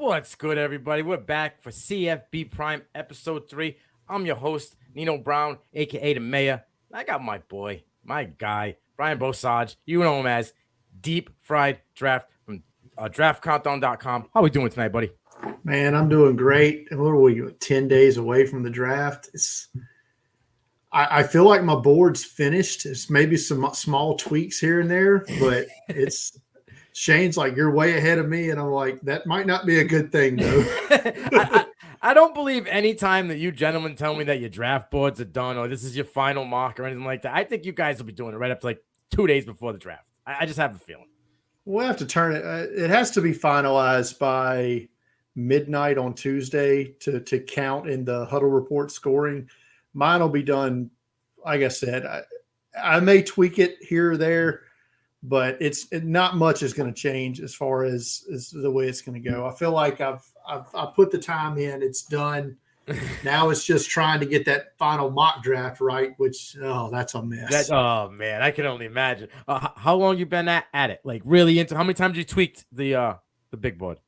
What's good, everybody? We're back for CFB Prime Episode 3. I'm your host, Nino Brown, a.k.a. the Mayor. I got my boy, my guy, Brian Bosage. You know him as Deep Fried Draft from draftcountdown.com. How we doing tonight, buddy? Man, I'm doing great. What are we, 10 days away from the draft? I feel like my board's finished. It's maybe some small tweaks here and there, but it's Shane's like, you're way ahead of me. And I'm like, that might not be a good thing, though. I don't believe any time that you gentlemen tell me that your draft boards are done or this is your final mock or anything like that. I think you guys will be doing it right up to like 2 days before the draft. I just have a feeling. We'll have to turn it. It has to be finalized by midnight on Tuesday to count in the huddle report scoring. Mine will be done. Like I said, I may tweak it here or there, but not much is going to change as far as the way it's going to go. I feel like I've put the time in. It's done. Now it's just trying to get that final mock draft right, which that's a mess. Oh man, I can only imagine. How long you been at it? Like really into? How many times you tweaked the big board?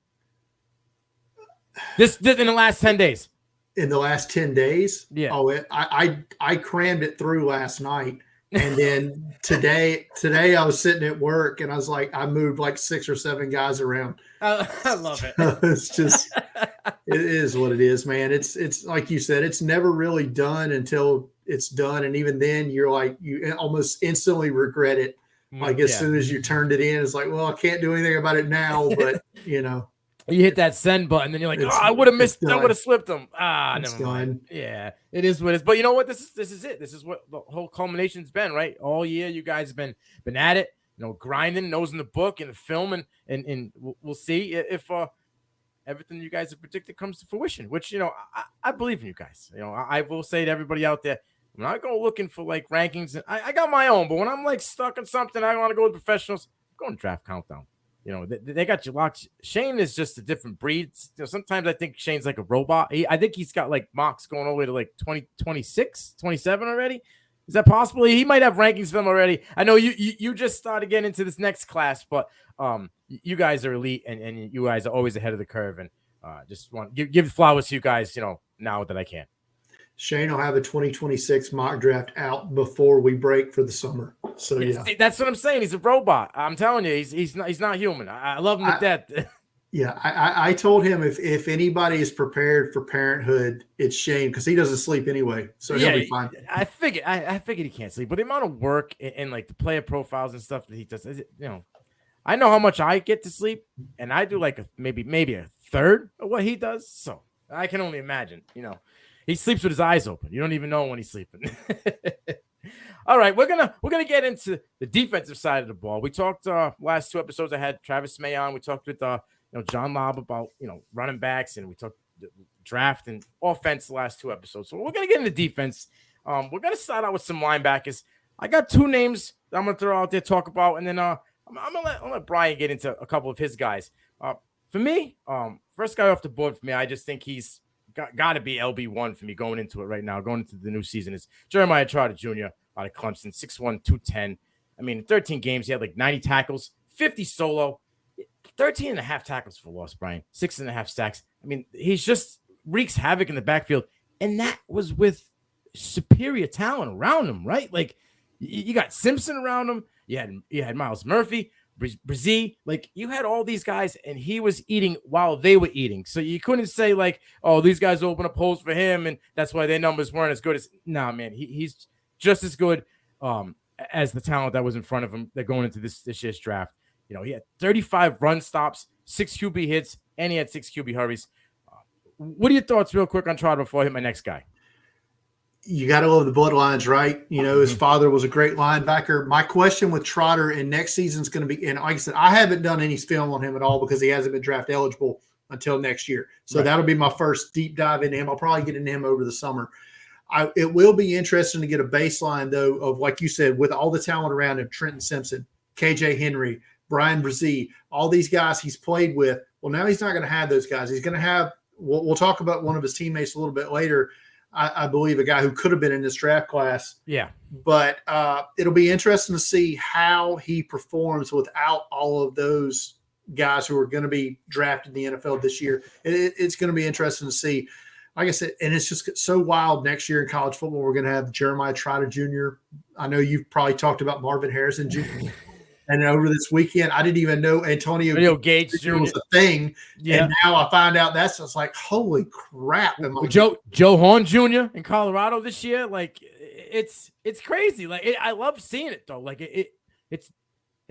This in the last 10 days. In the last 10 days? Yeah. Oh, I crammed it through last night. And then today I was sitting at work and I was like, I moved like 6 or 7 guys around. I love it. It's just, it is what it is, man. It's like you said, it's never really done until it's done. And even then you're like, you almost instantly regret it. Like as soon as you turned it in, it's like, well, I can't do anything about it now, but you hit that send button, then you're like, I would have missed. I would have slipped them. Never mind. Yeah, it is what it is. But you know what? This is it. This is what the whole culmination's been, right? All year, you guys have been at it. Grinding, nose in the book and the film, and we'll see if everything you guys have predicted comes to fruition. Which I believe in you guys. I will say to everybody out there, I'm not going looking for like rankings. I got my own, but when I'm like stuck on something, I want to go with professionals. I'm going to Draft Countdown. They got you locked. Shane is just a different breed. Sometimes I think Shane's like a robot. I think he's got like mocks going all the way to like 2026, 27 already. Is that possible? He might have rankings for them already. I know you just started getting into this next class, but you guys are elite and you guys are always ahead of the curve. And just want to give flowers to you guys, now that I can. Shane will have a 2026 mock draft out before we break for the summer. So yeah, that's what I'm saying. He's a robot. I'm telling you, he's not human. I love him to death. Yeah, I told him if anybody is prepared for parenthood, it's Shane because he doesn't sleep anyway, so he'll be fine. I figured he can't sleep, but the amount of work and like the player profiles and stuff that he does, I know how much I get to sleep, and I do like maybe a third of what he does. So I can only imagine. He sleeps with his eyes open. You don't even know when he's sleeping. All right, we're gonna get into the defensive side of the ball. We talked last 2 episodes. I had Travis May on. We talked with John Lobb about running backs, and we talked draft and offense the last 2 episodes. So we're gonna get into defense. We're gonna start out with some linebackers. I got 2 names that I'm gonna throw out there, talk about, and then I'm gonna let Brian get into a couple of his guys. For me, first guy off the board for me, I just think he's got to be LB1 for me going into it right now, going into the new season, is Jeremiah Trotter Jr. out of Clemson, 6'1", 210. I mean, 13 games, he had like 90 tackles, 50 solo, 13 and a half tackles for loss, Brian, 6.5 sacks. I mean, he's just wreaks havoc in the backfield, and that was with superior talent around him, right? Like, you got Simpson around him, you had Miles Murphy, Brzee, like you had all these guys, and he was eating while they were eating. So you couldn't say like, oh, these guys open up holes for him, and that's why their numbers weren't as good as. Nah, man, he's just as good as the talent that was in front of him. They're going into this year's draft. He had 35 run stops, 6 QB hits, and he had 6 QB hurries. What are your thoughts, real quick, on Trotter before I hit my next guy? You got to love the bloodlines, right? His father was a great linebacker. My question with Trotter in next season is going to be, and like I said, I haven't done any film on him at all because he hasn't been draft eligible until next year. So That'll be my first deep dive into him. I'll probably get into him over the summer. It will be interesting to get a baseline, though, of, like you said, with all the talent around him, Trenton Simpson, KJ Henry, Brian Brzee, all these guys he's played with. Well, now he's not going to have those guys. He's going to have – we'll talk about one of his teammates a little bit later, I believe a guy who could have been in this draft class. Yeah. But it'll be interesting to see how he performs without all of those guys who are going to be drafted in the NFL this year. It's going to be interesting to see. Like I said, and it's just so wild next year in college football. We're going to have Jeremiah Trotter Jr. I know you've probably talked about Marvin Harrison Jr. And over this weekend, I didn't even know Antonio Gates Jr. was a thing. Yeah. And now I find out that's just like, holy crap. Joe Horn Jr. in Colorado this year. Like, it's crazy. Like, I love seeing it, though. Like, it's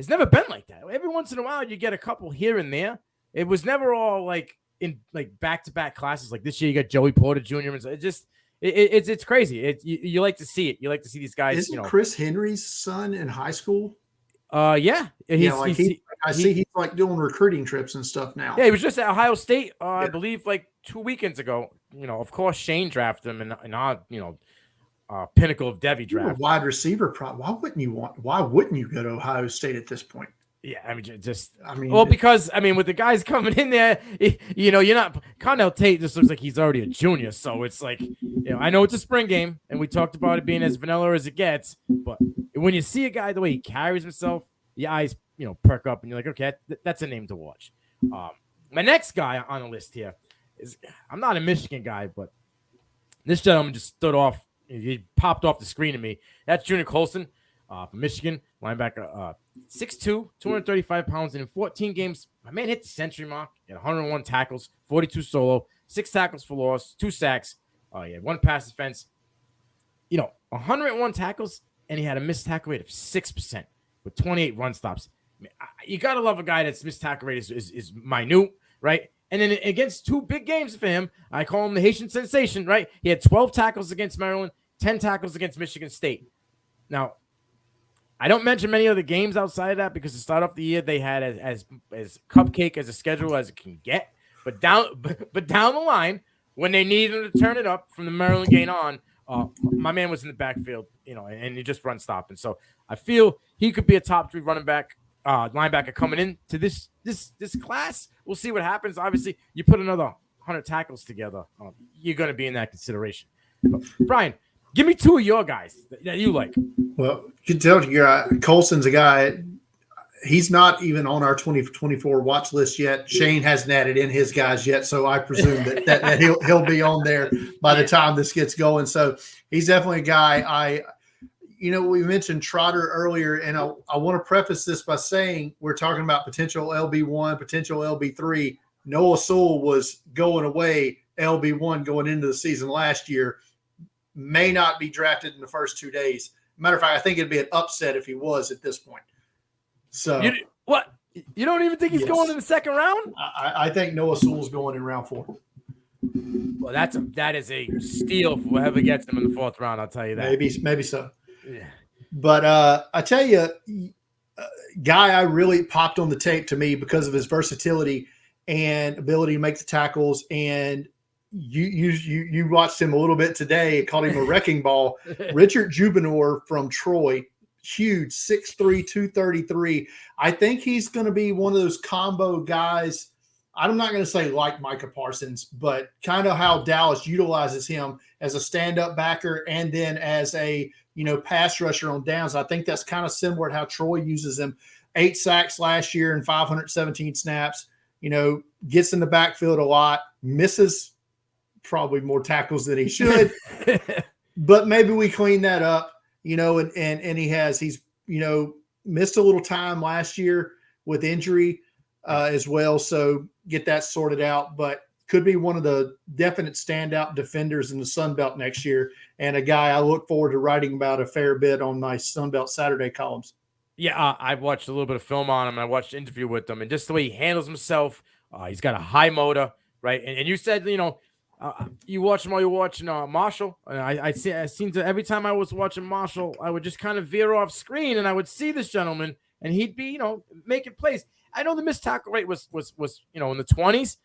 never been like that. Every once in a while, you get a couple here and there. It was never all like in like back-to-back classes. Like this year, you got Joey Porter Jr. And it's crazy. You like to see it. You like to see these guys. Isn't Chris Henry's son in high school? Yeah. I see he's like doing recruiting trips and stuff now. Yeah, he was just at Ohio State, I believe, like 2 weekends ago. Of course, Shane drafted him in our, pinnacle of Devy draft. Wide receiver prop. Why wouldn't you go to Ohio State at this point? Yeah, because with the guys coming in there, you're not. Connell Tate just looks like he's already a junior, so it's like, I know it's a spring game, and we talked about it being as vanilla as it gets, but when you see a guy the way he carries himself, your eyes, perk up, and you're like, okay, that's a name to watch. My next guy on the list here is, I'm not a Michigan guy, but this gentleman just stood off. He popped off the screen to me. That's Junior Colson from Michigan, linebacker, 6'2", 235 pounds, and in 14 games, my man hit the century mark at 101 tackles, 42 solo, 6 tackles for loss, 2 sacks. He had 1 pass defense. 101 tackles, and he had a missed tackle rate of 6% with 28 run stops. You got to love a guy that's missed tackle rate is minute, right? And then against 2 big games for him, I call him the Haitian sensation, right? He had 12 tackles against Maryland, 10 tackles against Michigan State. Now, I don't mention many other games outside of that because to start off the year, they had as cupcake as a schedule as it can get. But down the line, when they needed to turn it up from the Maryland game on, my man was in the backfield, and he just run stopping. So I feel he could be a top 3 running back, linebacker coming into this class. We'll see what happens. Obviously, you put another 100 tackles together, you're going to be in that consideration. But Brian, give me 2 of your guys that you like. Well, you can tell Colson's a guy. He's not even on our 2024 watch list yet. Shane hasn't added in his guys yet, so I presume that he'll be on there by the time this gets going. So he's definitely a guy. We mentioned Trotter earlier, and I want to preface this by saying we're talking about potential LB1, potential LB3. Noah Sewell was going away LB1 going into the season last year. May not be drafted in the first 2 days. Matter of fact, I think it'd be an upset if he was at this point. So what? You don't even think he's going in the second round? I think Noah Sewell's going in round 4. Well, that is a steal for whoever gets him in the 4th round. I'll tell you that. Maybe so. Yeah. But I tell you, guy I really popped on the tape to me because of his versatility and ability to make the tackles. And you watched him a little bit today, called him a wrecking ball. Richard Jubinor from Troy, huge, 6'3", 233. I think he's going to be one of those combo guys. I'm not going to say like Micah Parsons, but kind of how Dallas utilizes him as a stand-up backer and then as a pass rusher on downs. I think that's kind of similar to how Troy uses him. 8 sacks last year and 517 snaps. Gets in the backfield a lot, misses probably more tackles than he should, but maybe we clean that up, and he's missed a little time last year with injury as well. So get that sorted out, but could be one of the definite standout defenders in the Sun Belt next year. And a guy I look forward to writing about a fair bit on my Sun Belt Saturday columns. Yeah, I've watched a little bit of film on him. I watched an interview with him, and just the way he handles himself, he's got a high motor, right? And you said, you watch him while you're watching Marshall. And I seem to every time I was watching Marshall, I would just kind of veer off screen, and I would see this gentleman, and he'd be, making plays. I know the missed tackle rate was in the 20s,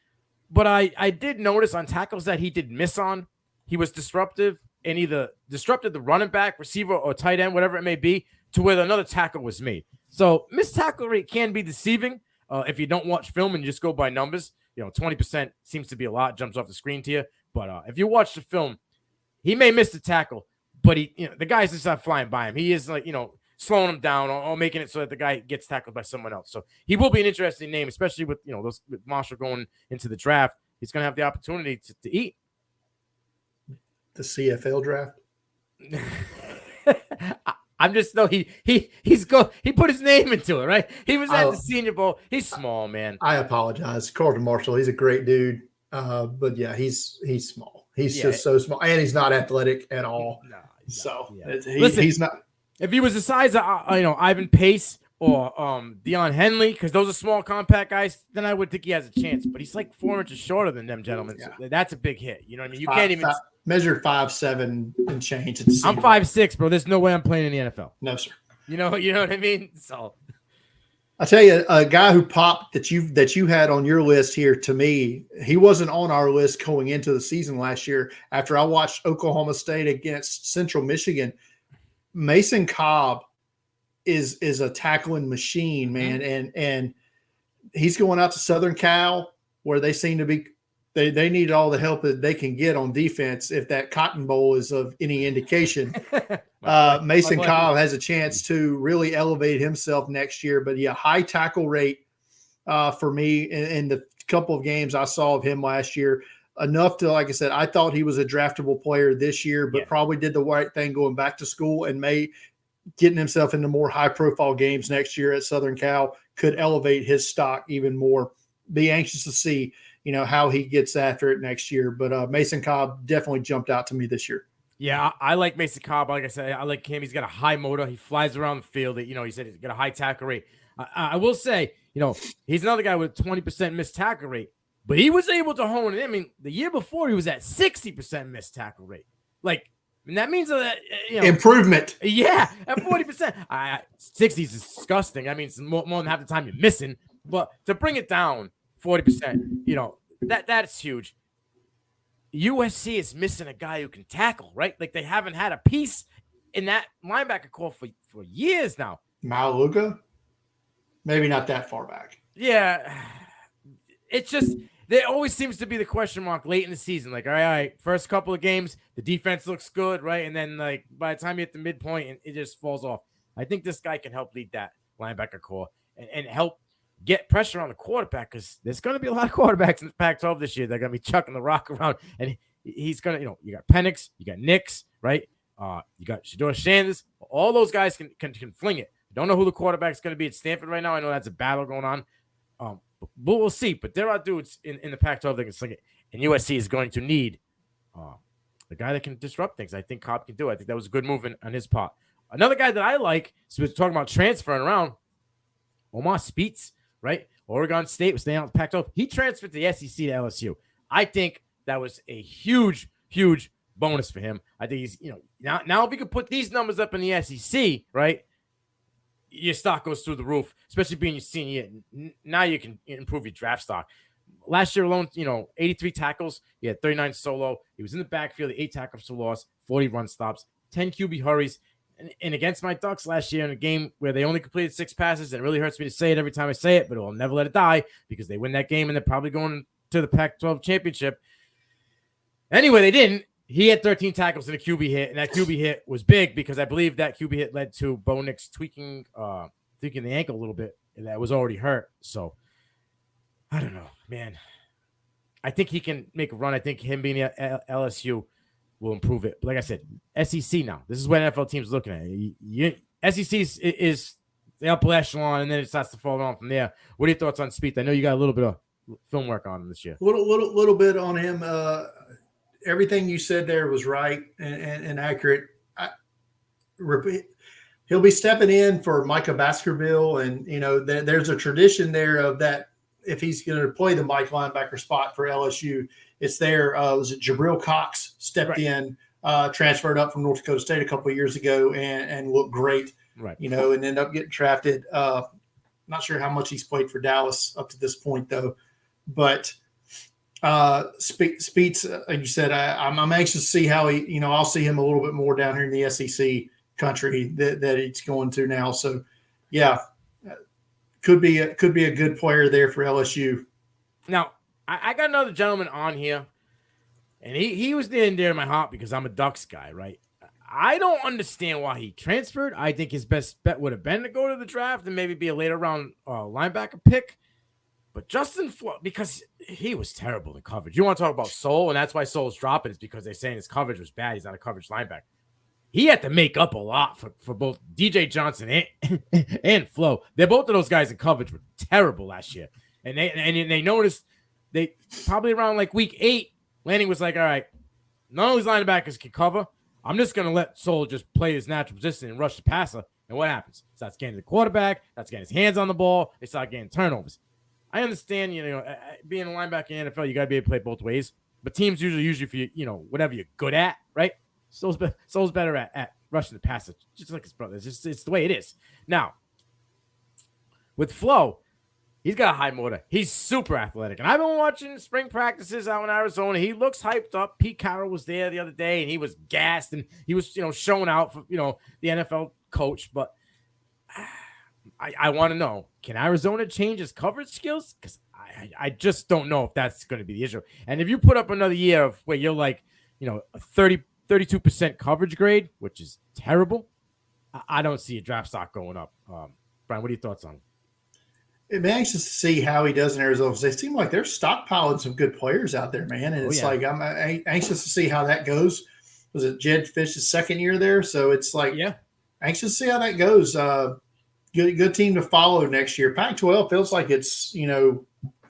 but I did notice on tackles that he did miss on, he was disruptive and either disrupted the running back, receiver, or tight end, whatever it may be, to where another tackle was made. So missed tackle rate can be deceiving if you don't watch film and you just go by numbers. 20% seems to be a lot, jumps off the screen to you. But if you watch the film, he may miss the tackle, but the guy's just not flying by him. He is slowing him down or making it so that the guy gets tackled by someone else. So he will be an interesting name, especially with with Marshall going into the draft. He's going to have the opportunity to eat. The CFL draft. I'm just he put his name into it, right? He was at the Senior Bowl. He's small, man. I apologize, Carlton Marshall. He's a great dude, but yeah, he's small. He's just so small, and he's not athletic at all. No, listen, he's not. If he was the size of Ivan Pace or Deion Henley, because those are small, compact guys, then I would think he has a chance. But he's like 4 inches shorter than them gentlemen. So that's a big hit. You know what I mean? You can't even measured 5'7" and change. I'm 5'6", bro. There's no way I'm playing in the NFL. No, sir. You know what I mean? So I tell you, a guy who popped that you had on your list here, to me, he wasn't on our list going into the season last year. After I watched Oklahoma State against Central Michigan, Mason Cobb is a tackling machine, man, and he's going out to Southern Cal, where they seem to be. They need all the help that they can get on defense. If that Cotton Bowl is of any indication, Mason Cobb has a chance to really elevate himself next year. But yeah, high tackle rate for me in the couple of games I saw of him last year. Enough to, like I said, I thought he was a draftable player this year, but probably did the right thing going back to school and getting himself into more high-profile games next year at Southern Cal could elevate his stock even more. Be anxious to see, how he gets after it next year. But Mason Cobb definitely jumped out to me this year. Yeah, I like Mason Cobb. Like I said, I like him. He's got a high motor. He flies around the field. He said he's got a high tackle rate. I will say, he's another guy with 20% missed tackle rate, but he was able to hone it. I mean, the year before he was at 60% missed tackle rate. And that means that improvement. Yeah, at 40%. 60 is disgusting. I mean, it's more than half the time you're missing. But to bring it down 40%, that's huge. USC is missing a guy who can tackle, right? Like they haven't had a piece in that linebacker core for years now. Maluka? Maybe not that far back. Yeah. It's just there always seems to be the question mark late in the season. Like, all right, first couple of games, the defense looks good, right? And then, like, by the time you hit the midpoint, it just falls off. I think this guy can help lead that linebacker core and help get pressure on the quarterback, because there's going to be a lot of quarterbacks in the Pac-12 this year. They're going to be chucking the rock around, and he's going to, you got Penix, you got Nix, right? You got Shedeur Sanders. All those guys can fling it. Don't know who the quarterback's going to be at Stanford right now. I know that's a battle going on. But we'll see. But there are dudes in the Pac-12 that can sling it. And USC is going to need a guy that can disrupt things. I think Cobb can do it. I think that was a good move on his part. Another guy that I like, so we're talking about transferring around, Omar Speets, right? Oregon State was staying out the Pac-12. He transferred to the SEC to LSU. I think that was a huge, huge bonus for him. I think he's, now if he could put these numbers up in the SEC, right, your stock goes through the roof, especially being your senior year. Now you can improve your draft stock. Last year alone, 83 tackles. He had 39 solo. He was in the backfield, 8 tackles for loss, 40 run stops, 10 QB hurries. And against my Ducks last year in a game where they only completed 6 passes, and it really hurts me to say it every time I say it, but I'll never let it die because they win that game and they're probably going to the Pac-12 championship. Anyway, they didn't. He had 13 tackles and a QB hit, and that QB hit was big because I believe that QB hit led to Bo Nix tweaking the ankle a little bit, and that was already hurt. So, I don't know, man. I think he can make a run. I think him being at LSU will improve it. But like I said, SEC now. This is what NFL teams looking at. SEC is the upper echelon, and then it starts to fall on from there. What are your thoughts on Speed? I know you got a little bit of film work on him this year. Little bit on him. Everything you said there was right and accurate. He'll be stepping in for Micah Baskerville, and there's a tradition there of that. If he's going to play the Mike linebacker spot for LSU, it's there. Was it Jabril Cox stepped in, transferred up from North Dakota State a couple of years ago, and looked great. Right. And ended up getting drafted. Not sure how much he's played for Dallas up to this point though, but. Speets, like you said, I'm anxious to see how he, I'll see him a little bit more down here in the SEC country that he's going to now. So, yeah, could be a good player there for LSU. Now, I got another gentleman on here, and he was near and dear to my heart because I'm a Ducks guy, right? I don't understand why he transferred. I think his best bet would have been to go to the draft and maybe be a later round linebacker pick. But Justin Flo, because he was terrible in coverage. You want to talk about Soul, and that's why Soul's dropping, is because they're saying his coverage was bad. He's not a coverage linebacker. He had to make up a lot for both DJ Johnson and Flo. They're both of those guys in coverage were terrible last year. And they noticed they probably around like week 8, Lanning was like, all right, none of these linebackers can cover. I'm just going to let Soul just play his natural position and rush the passer. And what happens? Starts getting the quarterback. Starts getting his hands on the ball. They start getting turnovers. I understand, being a linebacker in the NFL, you got to be able to play both ways. But teams usually for whatever you're good at, right? Soul's better at rushing the passer, just like his brother. It's the way it is. Now, with Flo, he's got a high motor. He's super athletic. And I've been watching spring practices out in Arizona. He looks hyped up. Pete Carroll was there the other day, and he was gassed, and he was, showing out for, the NFL coach. But I want to know, can Arizona change his coverage skills? Because I just don't know if that's going to be the issue. And if you put up another year of where you're like, a 32% coverage grade, which is terrible, I don't see a draft stock going up. Brian, what are your thoughts on it? I'm anxious to see how he does in Arizona, because they seem like they're stockpiling some good players out there, man. And it's like, I'm anxious to see how that goes. Was it Jed Fish's second year there? So it's like, anxious to see how that goes. Good team to follow next year. Pac-12 feels like it's,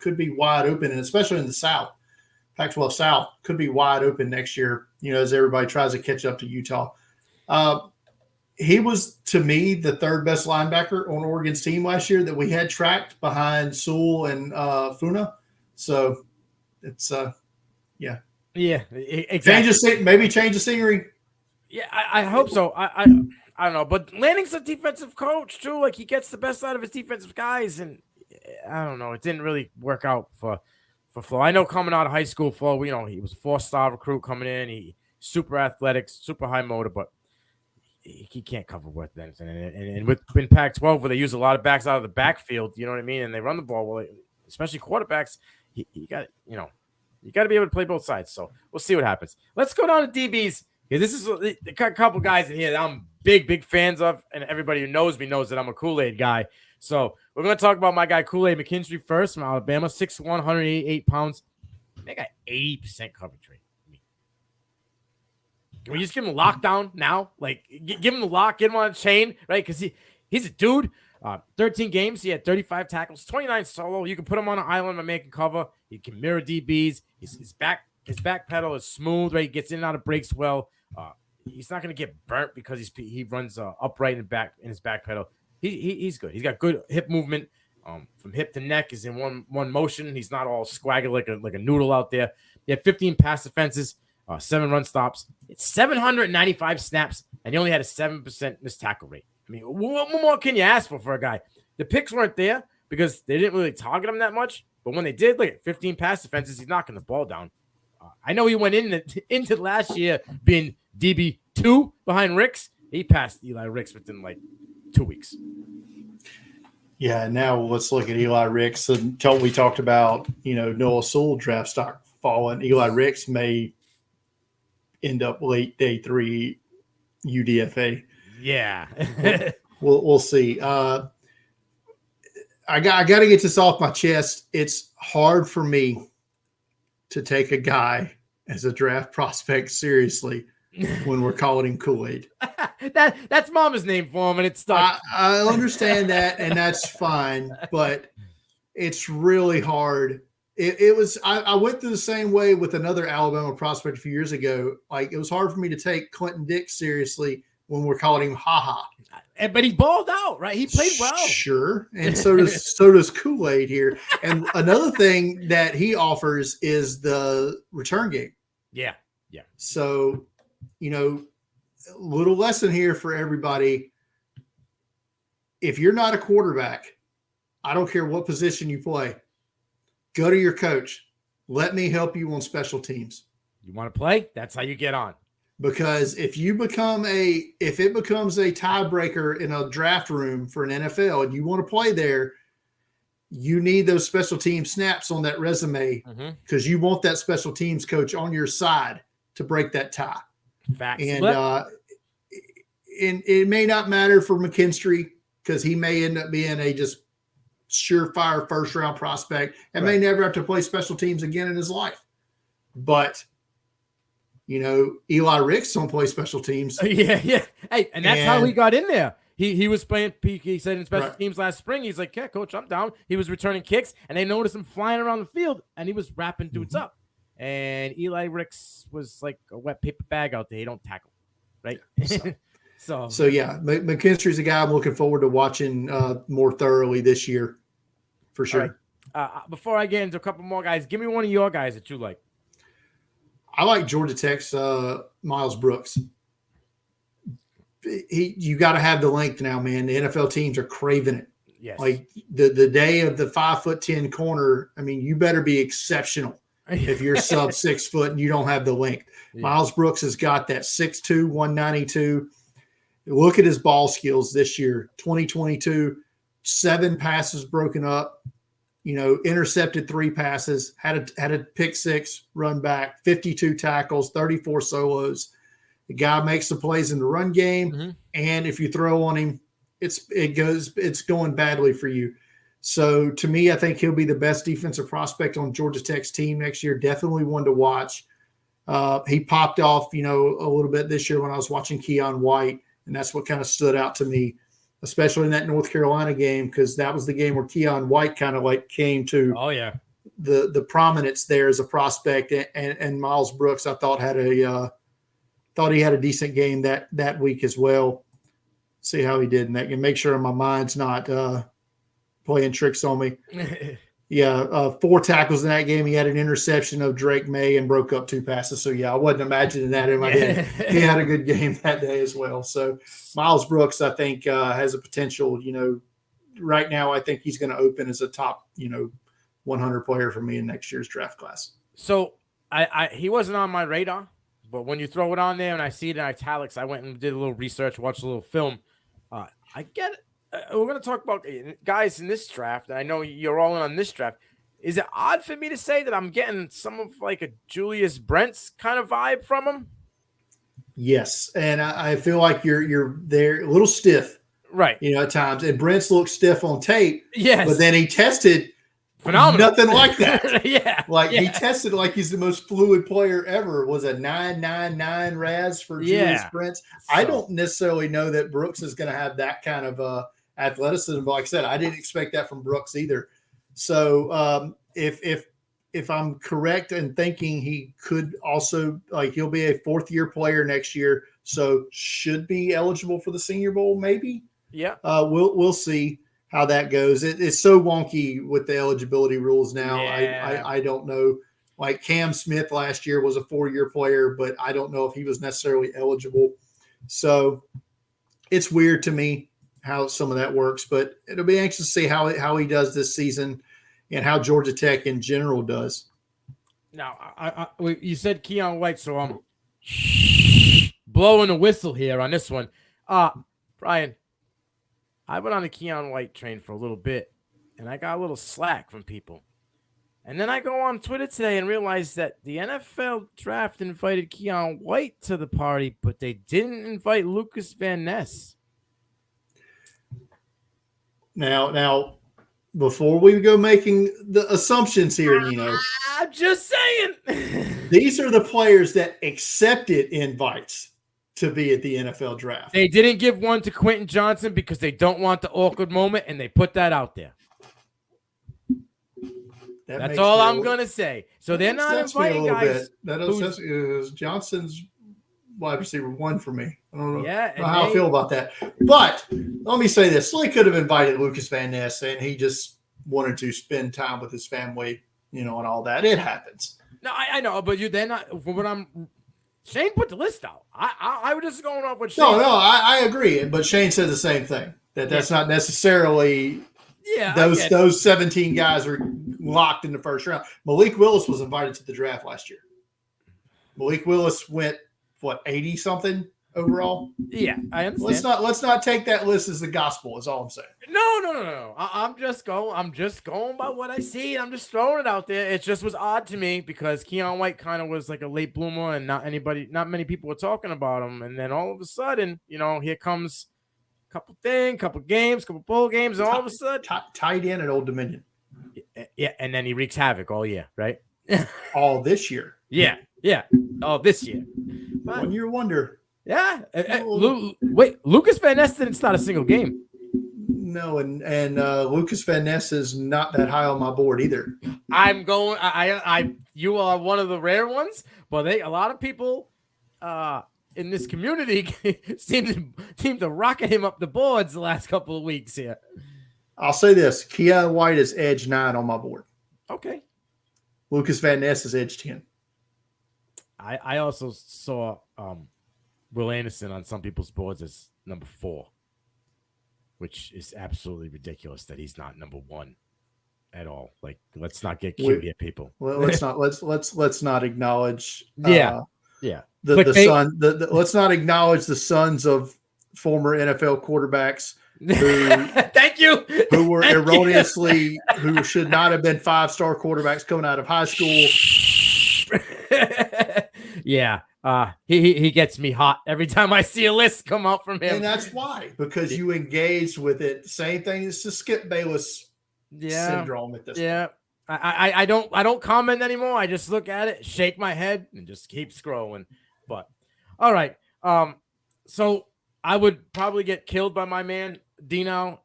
could be wide open, and especially in the South. Pac-12 South could be wide open next year, as everybody tries to catch up to Utah. He was, to me, the third best linebacker on Oregon's team last year that we had tracked behind Sewell and Funa. So it's, Yeah, exactly. Maybe change the scenery. Yeah, I hope so. I don't know, but Lanning's a defensive coach too. Like, he gets the best out of his defensive guys, and I don't know. It didn't really work out for Flo. I know coming out of high school, Flo, he was a 4-star recruit coming in. He super athletic, super high motor, but he can't cover worth anything. And in Pac-12, where they use a lot of backs out of the backfield, you know what I mean, and they run the ball well, especially quarterbacks. You got to be able to play both sides. So we'll see what happens. Let's go down to DBs. Yeah, this is a couple guys in here that I'm big fans of, and everybody who knows me knows that I'm a Kool-Aid guy. So we're going to talk about my guy Kool-Aid McKinstry first from Alabama, 6'1", 188 pounds. They got 80% coverage rate. Can we just give him a lockdown now? Like, give him the lock, get him on a chain, right? Because he's a dude. 13 games, he had 35 tackles, 29 solo. You can put him on an island, my man can cover. He can mirror DBs. His back pedal is smooth, right? He gets in and out of breaks well. He's not going to get burnt because he runs upright in his back pedal. He's good. He's got good hip movement. From hip to neck is in one motion. He's not all swagger like a noodle out there. He had 15 pass defenses, 7 run stops. It's 795 snaps, and he only had a 7% missed tackle rate. I mean, what more can you ask for a guy? The picks weren't there because they didn't really target him that much. But when they did, look at 15 pass defenses, he's knocking the ball down. I know he went into last year being DB2 behind Ricks. He passed Eli Ricks within like 2 weeks. Yeah, now let's look at Eli Ricks. Until we talked about, Noah Sewell draft stock falling, Eli Ricks may end up late day 3 UDFA. Yeah. we'll see. I got to get this off my chest. It's hard for me to take a guy as a draft prospect seriously when we're calling him Kool-Aid. That's Mama's name for him, and it's stuck. I understand that, and that's fine, but it's really hard. I went through the same way with another Alabama prospect a few years ago. Like, it was hard for me to take Clinton Dix seriously when we're calling him Ha-Ha. But he balled out, right? He played well. Sure. And so does Kool-Aid here. And another thing that he offers is the return game. Yeah. So, little lesson here for everybody. If you're not a quarterback, I don't care what position you play, go to your coach. Let me help you on special teams. You want to play? That's how you get on. Because if it becomes a tiebreaker in a draft room for an NFL and you want to play there, you need those special team snaps on that resume because you want that special teams coach on your side to break that tie. Facts. And it may not matter for McKinstry because he may end up being a just surefire first-round prospect and may never have to play special teams again in his life. But, Eli Ricks don't play special teams. Yeah. Hey, and that's how he got in there. He was playing, he said in special teams last spring, he's like, yeah, coach, I'm down. He was returning kicks, and they noticed him flying around the field, and he was wrapping dudes up. And Eli Ricks was like a wet paper bag out there. He don't tackle, right? So yeah, McKinstry's a guy I'm looking forward to watching more thoroughly this year, for sure. Right. Before I get into a couple more guys, give me one of your guys that you like. I like Georgia Tech's Miles Brooks. You got to have the length now, man. The NFL teams are craving it. Yes. Like the day of the 5'10" corner, I mean, you better be exceptional if you're sub 6 foot and you don't have the length. Yeah. Miles Brooks has got that 6'2", 192. Look at his ball skills this year. 2022, 7 passes broken up, intercepted 3 passes, had a pick 6 run back, 52 tackles, 34 solos. The guy makes the plays in the run game, and if you throw on him, it's going badly for you. So to me, I think he'll be the best defensive prospect on Georgia Tech's team next year. Definitely one to watch. He popped off, a little bit this year when I was watching Keon White, and that's what kind of stood out to me, especially in that North Carolina game, because that was the game where Keon White kind of like came to the prominence there as a prospect, and Miles Brooks I thought he had a decent game that week as well. See how he did in that game. Make sure my mind's not playing tricks on me. Yeah, 4 tackles in that game. He had an interception of Drake May and broke up 2 passes. So, yeah, I wasn't imagining that in my head. He had a good game that day as well. So, Miles Brooks, I think, has a potential. Right now I think he's going to open as a top, 100 player for me in next year's draft class. So, he wasn't on my radar. But when you throw it on there and I see it in italics, I went and did a little research, watched a little film. I get it. We're going to talk about guys in this draft. And I know you're all in on this draft. Is it odd for me to say that I'm getting some of like a Julius Brents kind of vibe from him? Yes. And I feel like you're there a little stiff. Right. At times. And Brents looked stiff on tape. Yes. But then he tested phenomenal. Nothing like that. He tested like he's the most fluid player ever. Was a 9.99 RAS for Julius Brents. I don't necessarily know that Brooks is going to have that kind of athleticism. But like I said, I didn't expect that from Brooks either. So if I'm correct in thinking he could also he'll be a 4th-year player next year, so should be eligible for the Senior Bowl maybe. Yeah. We'll see how that goes. It's so wonky with the eligibility rules now. Yeah. I don't know. Like Cam Smith last year was a 4-year player, but I don't know if he was necessarily eligible. So it's weird to me how some of that works, but it'll be anxious to see how he does this season and how Georgia Tech in general does. Now, you said Keon White, so I'm blowing a whistle here on this one. Brian, I went on the Keon White train for a little bit, and I got a little slack from people. And then I go on Twitter today and realize that the NFL draft invited Keon White to the party, but they didn't invite Lucas Van Ness. Now, before we go making the assumptions here, I'm just saying. These are the players that accepted invites to be at the NFL draft. They didn't give one to Quentin Johnson because they don't want the awkward moment, and they put that out there. That's all I'm going to say. So they're not inviting guys. Johnson's wide receiver 1 for me. I don't know, how I feel about that. But let me say this. Slay could have invited Lucas Van Ness, and he just wanted to spend time with his family, and all that. It happens. No, I know, but they're not. Shane put the list out. I was just going off with Shane. No, I agree. But Shane said the same thing. That's not necessarily those 17 guys are locked in the first round. Malik Willis was invited to the draft last year. Malik Willis went, 80-something? overall. Yeah, I understand. Let's not take that list as the gospel. Is all I'm saying. No. I'm just going by what I see. I'm just throwing it out there. It just was odd to me because Keon White kind of was like a late bloomer, and not many people were talking about him. And then all of a sudden, here comes a couple games, couple bowl games, and all of a sudden, tight end at Old Dominion. Yeah, and then he wreaks havoc all year, right? All this year. Yeah. All this year. But, 1 year wonder. Yeah. Wait, Lucas Van Ness didn't start a single game. No, and Lucas Van Ness is not that high on my board either. I'm going. You are one of the rare ones, but a lot of people in this community seem to rocket him up the boards the last couple of weeks here. I'll say this: Keon White is edge 9 on my board. Okay. Lucas Van Ness is edge 10. I also saw Will Anderson on some people's boards as number 4. Which is absolutely ridiculous that he's not number 1 at all. Like, let's not get cute here, people. Well, let's not acknowledge. Yeah. The son. Let's not acknowledge the sons of former NFL quarterbacks who thank you, who were erroneously who should not have been 5-star quarterbacks coming out of high school. Yeah. He gets me hot every time I see a list come out from him. And that's why, because you engaged with it. Same thing as the Skip Bayless syndrome at this point. Yeah. I don't comment anymore. I just look at it, shake my head, and just keep scrolling. But all right. So I would probably get killed by my man Dino.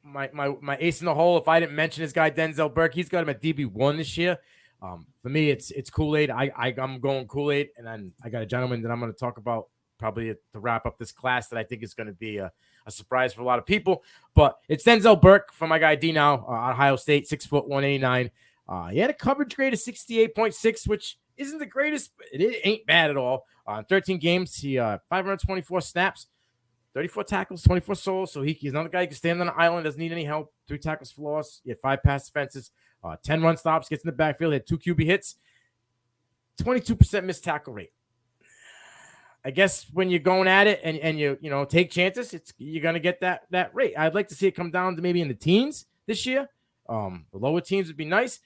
My ace in the hole, if I didn't mention his guy Denzel Burke, he's got him at DB1 this year. For me, it's Kool-Aid. I'm going Kool-Aid, and then I got a gentleman that I'm going to talk about probably to wrap up this class that I think is going to be a surprise for a lot of people. But it's Denzel Burke from my guy D-Now, Ohio State, 6 foot 189. He had a coverage grade of 68.6, which isn't the greatest. It ain't bad at all. 13 games, he 524 snaps, 34 tackles, 24 solos. So he's another guy who can stand on an island, doesn't need any help. 3 tackles for loss. He had 5 pass defenses. 10 run stops, gets in the backfield, had 2 QB hits, 22% missed tackle rate. I guess when you're going at it and you take chances, you're gonna get that rate. I'd like to see it come down to maybe in the teens this year. The lower teens would be nice.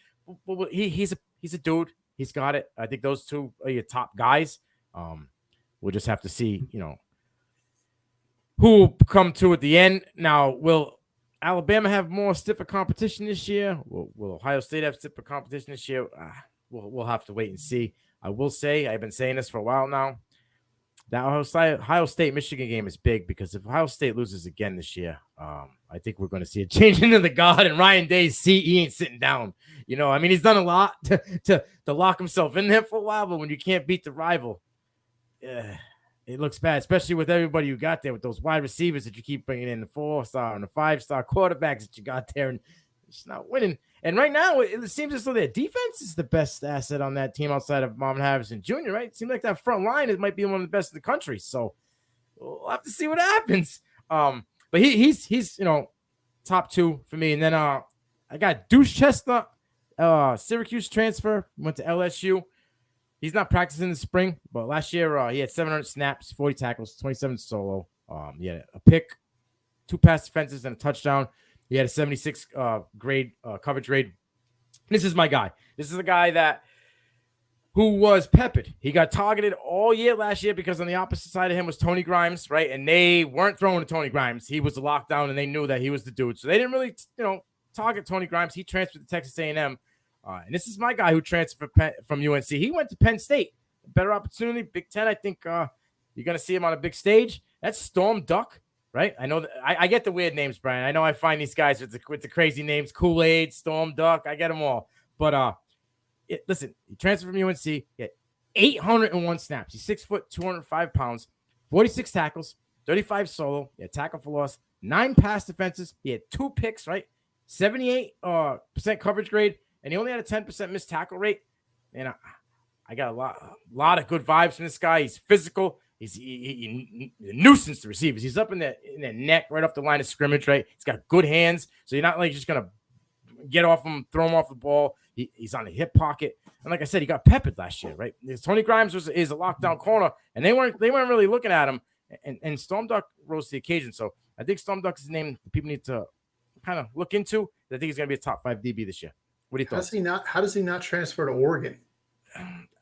But he's a dude. He's got it. I think those 2 are your top guys. We'll just have to see, who will come to at the end. Now, will Alabama have more stiffer competition this year? Will Ohio State have stiffer competition this year? We'll have to wait and see. I will say, I've been saying this for a while now, that Ohio State-Michigan game is big because if Ohio State loses again this year, I think we're going to see a change into the guard, and Ryan Day's seat, he ain't sitting down. He's done a lot to lock himself in there for a while, but when you can't beat the rival, it looks bad, especially with everybody you got there with those wide receivers that you keep bringing in, the 4-star and the 5-star quarterbacks that you got there, and it's not winning. And right now, it seems as though their defense is the best asset on that team outside of Marvin Harrison Jr., right? It seems like that front line might be one of the best in the country. So we'll have to see what happens. But he's top 2 for me. And then I got Deuce Chestnut, Syracuse transfer, went to LSU. He's not practicing in the spring, but last year he had 700 snaps, 40 tackles, 27 solo. He had a pick, 2 pass defenses, and a touchdown. He had a 76 grade coverage grade. This is my guy. This is a guy who was peppered. He got targeted all year last year because on the opposite side of him was Tony Grimes, right? And they weren't throwing to Tony Grimes. He was the lockdown, and they knew that he was the dude. So they didn't really, target Tony Grimes. He transferred to Texas A&M. And this is my guy who transferred from UNC. He went to Penn State. Better opportunity. Big Ten, I think you're going to see him on a big stage. That's Storm Duck, right? I know that I get the weird names, Brian. I know I find these guys with the crazy names, Kool-Aid, Storm Duck. I get them all. But listen, he transferred from UNC. He had 801 snaps. He's 6 foot, 205 pounds, 46 tackles, 35 solo. He had tackle for loss, 9 pass defenses. He had 2 picks, right? 78% coverage grade. And he only had a 10% missed tackle rate. And I got a lot of good vibes from this guy. He's physical. He's a nuisance to receivers. He's up in the neck, right off the line of scrimmage, right? He's got good hands. So you're not like just going to get off him, throw him off the ball. He's on the hip pocket. And like I said, he got peppered last year, right? Tony Grimes is a lockdown corner, and they weren't really looking at him. and Storm Duck rose to the occasion. So I think Storm Duck is a name that people need to kind of look into. I think he's going to be a top 5 DB this year. What do you think? How does he not transfer to Oregon?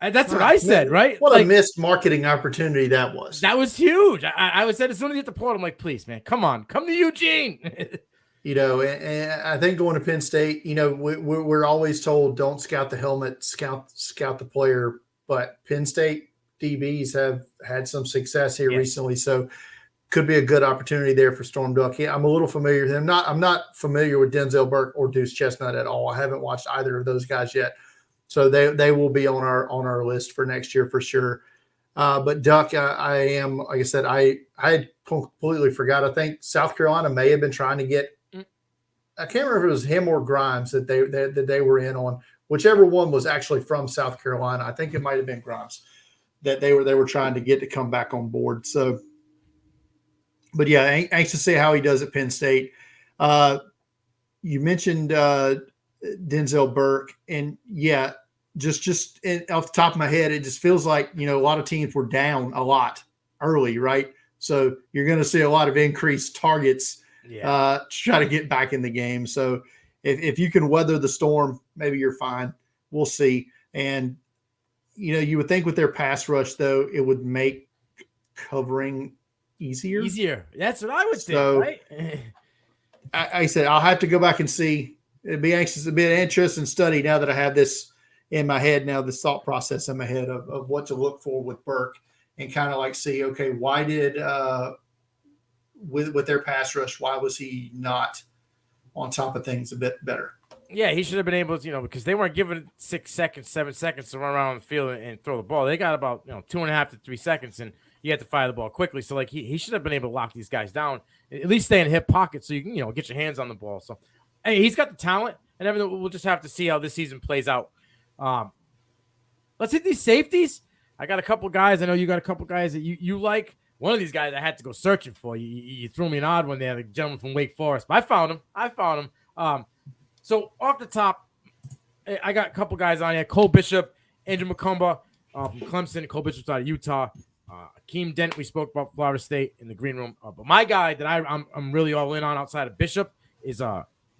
That's what I said, right? What a missed marketing opportunity that was. That was huge. I was said as soon as he hit the portal, I'm like, please, man, come to Eugene. And I think going to Penn State, we're always told don't scout the helmet, scout the player. But Penn State DBs have had some success here recently, so could be a good opportunity there for Storm Duck. Yeah, I'm a little familiar with him. I'm not familiar with Denzel Burke or Deuce Chestnut at all. I haven't watched either of those guys yet, so they will be on our list for next year for sure. But Duck, I am, like I said, I had completely forgot. I think South Carolina may have been trying to get. I can't remember if it was him or Grimes that they were in on. Whichever one was actually from South Carolina. I think it might have been Grimes that they were trying to get to come back on board. So, but yeah, anxious to see how he does at Penn State. You mentioned Denzel Burke, and yeah, just off the top of my head, it just feels like a lot of teams were down a lot early, right? So you're going to see a lot of increased targets to try to get back in the game. So if you can weather the storm, maybe you're fine. We'll see. And you would think with their pass rush, though, it would make covering easier. That's what I would think, right? I said I'll have to go back and see. It'd be an interesting study now that I have this in my head now, this thought process in my head of what to look for with Burke and kind of like see, okay, why did with their pass rush, why was he not on top of things a bit better? Yeah, he should have been able to, because they weren't given 6 seconds, 7 seconds to run around the field and throw the ball. They got about 2.5 to 3 seconds, and you had to fire the ball quickly. So like he should have been able to lock these guys down, at least stay in hip pocket so you can get your hands on the ball. So hey, he's got the talent, and everything. We'll just have to see how this season plays out. Let's hit these safeties. I got a couple guys. I know you got a couple guys that you like. One of these guys I had to go searching for. You threw me an odd one there, the gentleman from Wake Forest. But I found him. So off the top, I got a couple guys on here. Cole Bishop, Andrew McCumba from Clemson. Cole Bishop's out of Utah. Akeem Dent, we spoke about Florida State in the green room. But my guy that I'm really all in on outside of Bishop is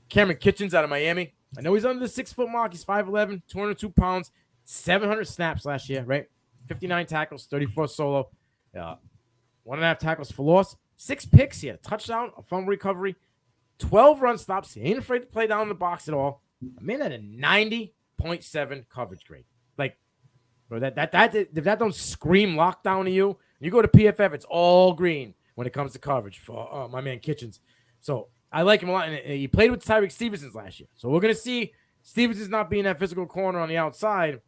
Cameron Kitchens out of Miami. I know he's under the 6 foot mark. He's 5'11", 202 pounds, 700 snaps last year, right? 59 tackles, 34 solo, 1.5 tackles for loss, 6 picks. He had a touchdown, a fumble recovery, 12 run stops. He ain't afraid to play down in the box at all. I mean, at a 90.7 coverage grade. Like, bro, that don't scream lockdown to you. You go to PFF, it's all green when it comes to coverage for my man Kitchens. So I like him a lot. And he played with Tyreek Stevenson's last year. So we're going to see Stevenson's not being that physical corner on the outside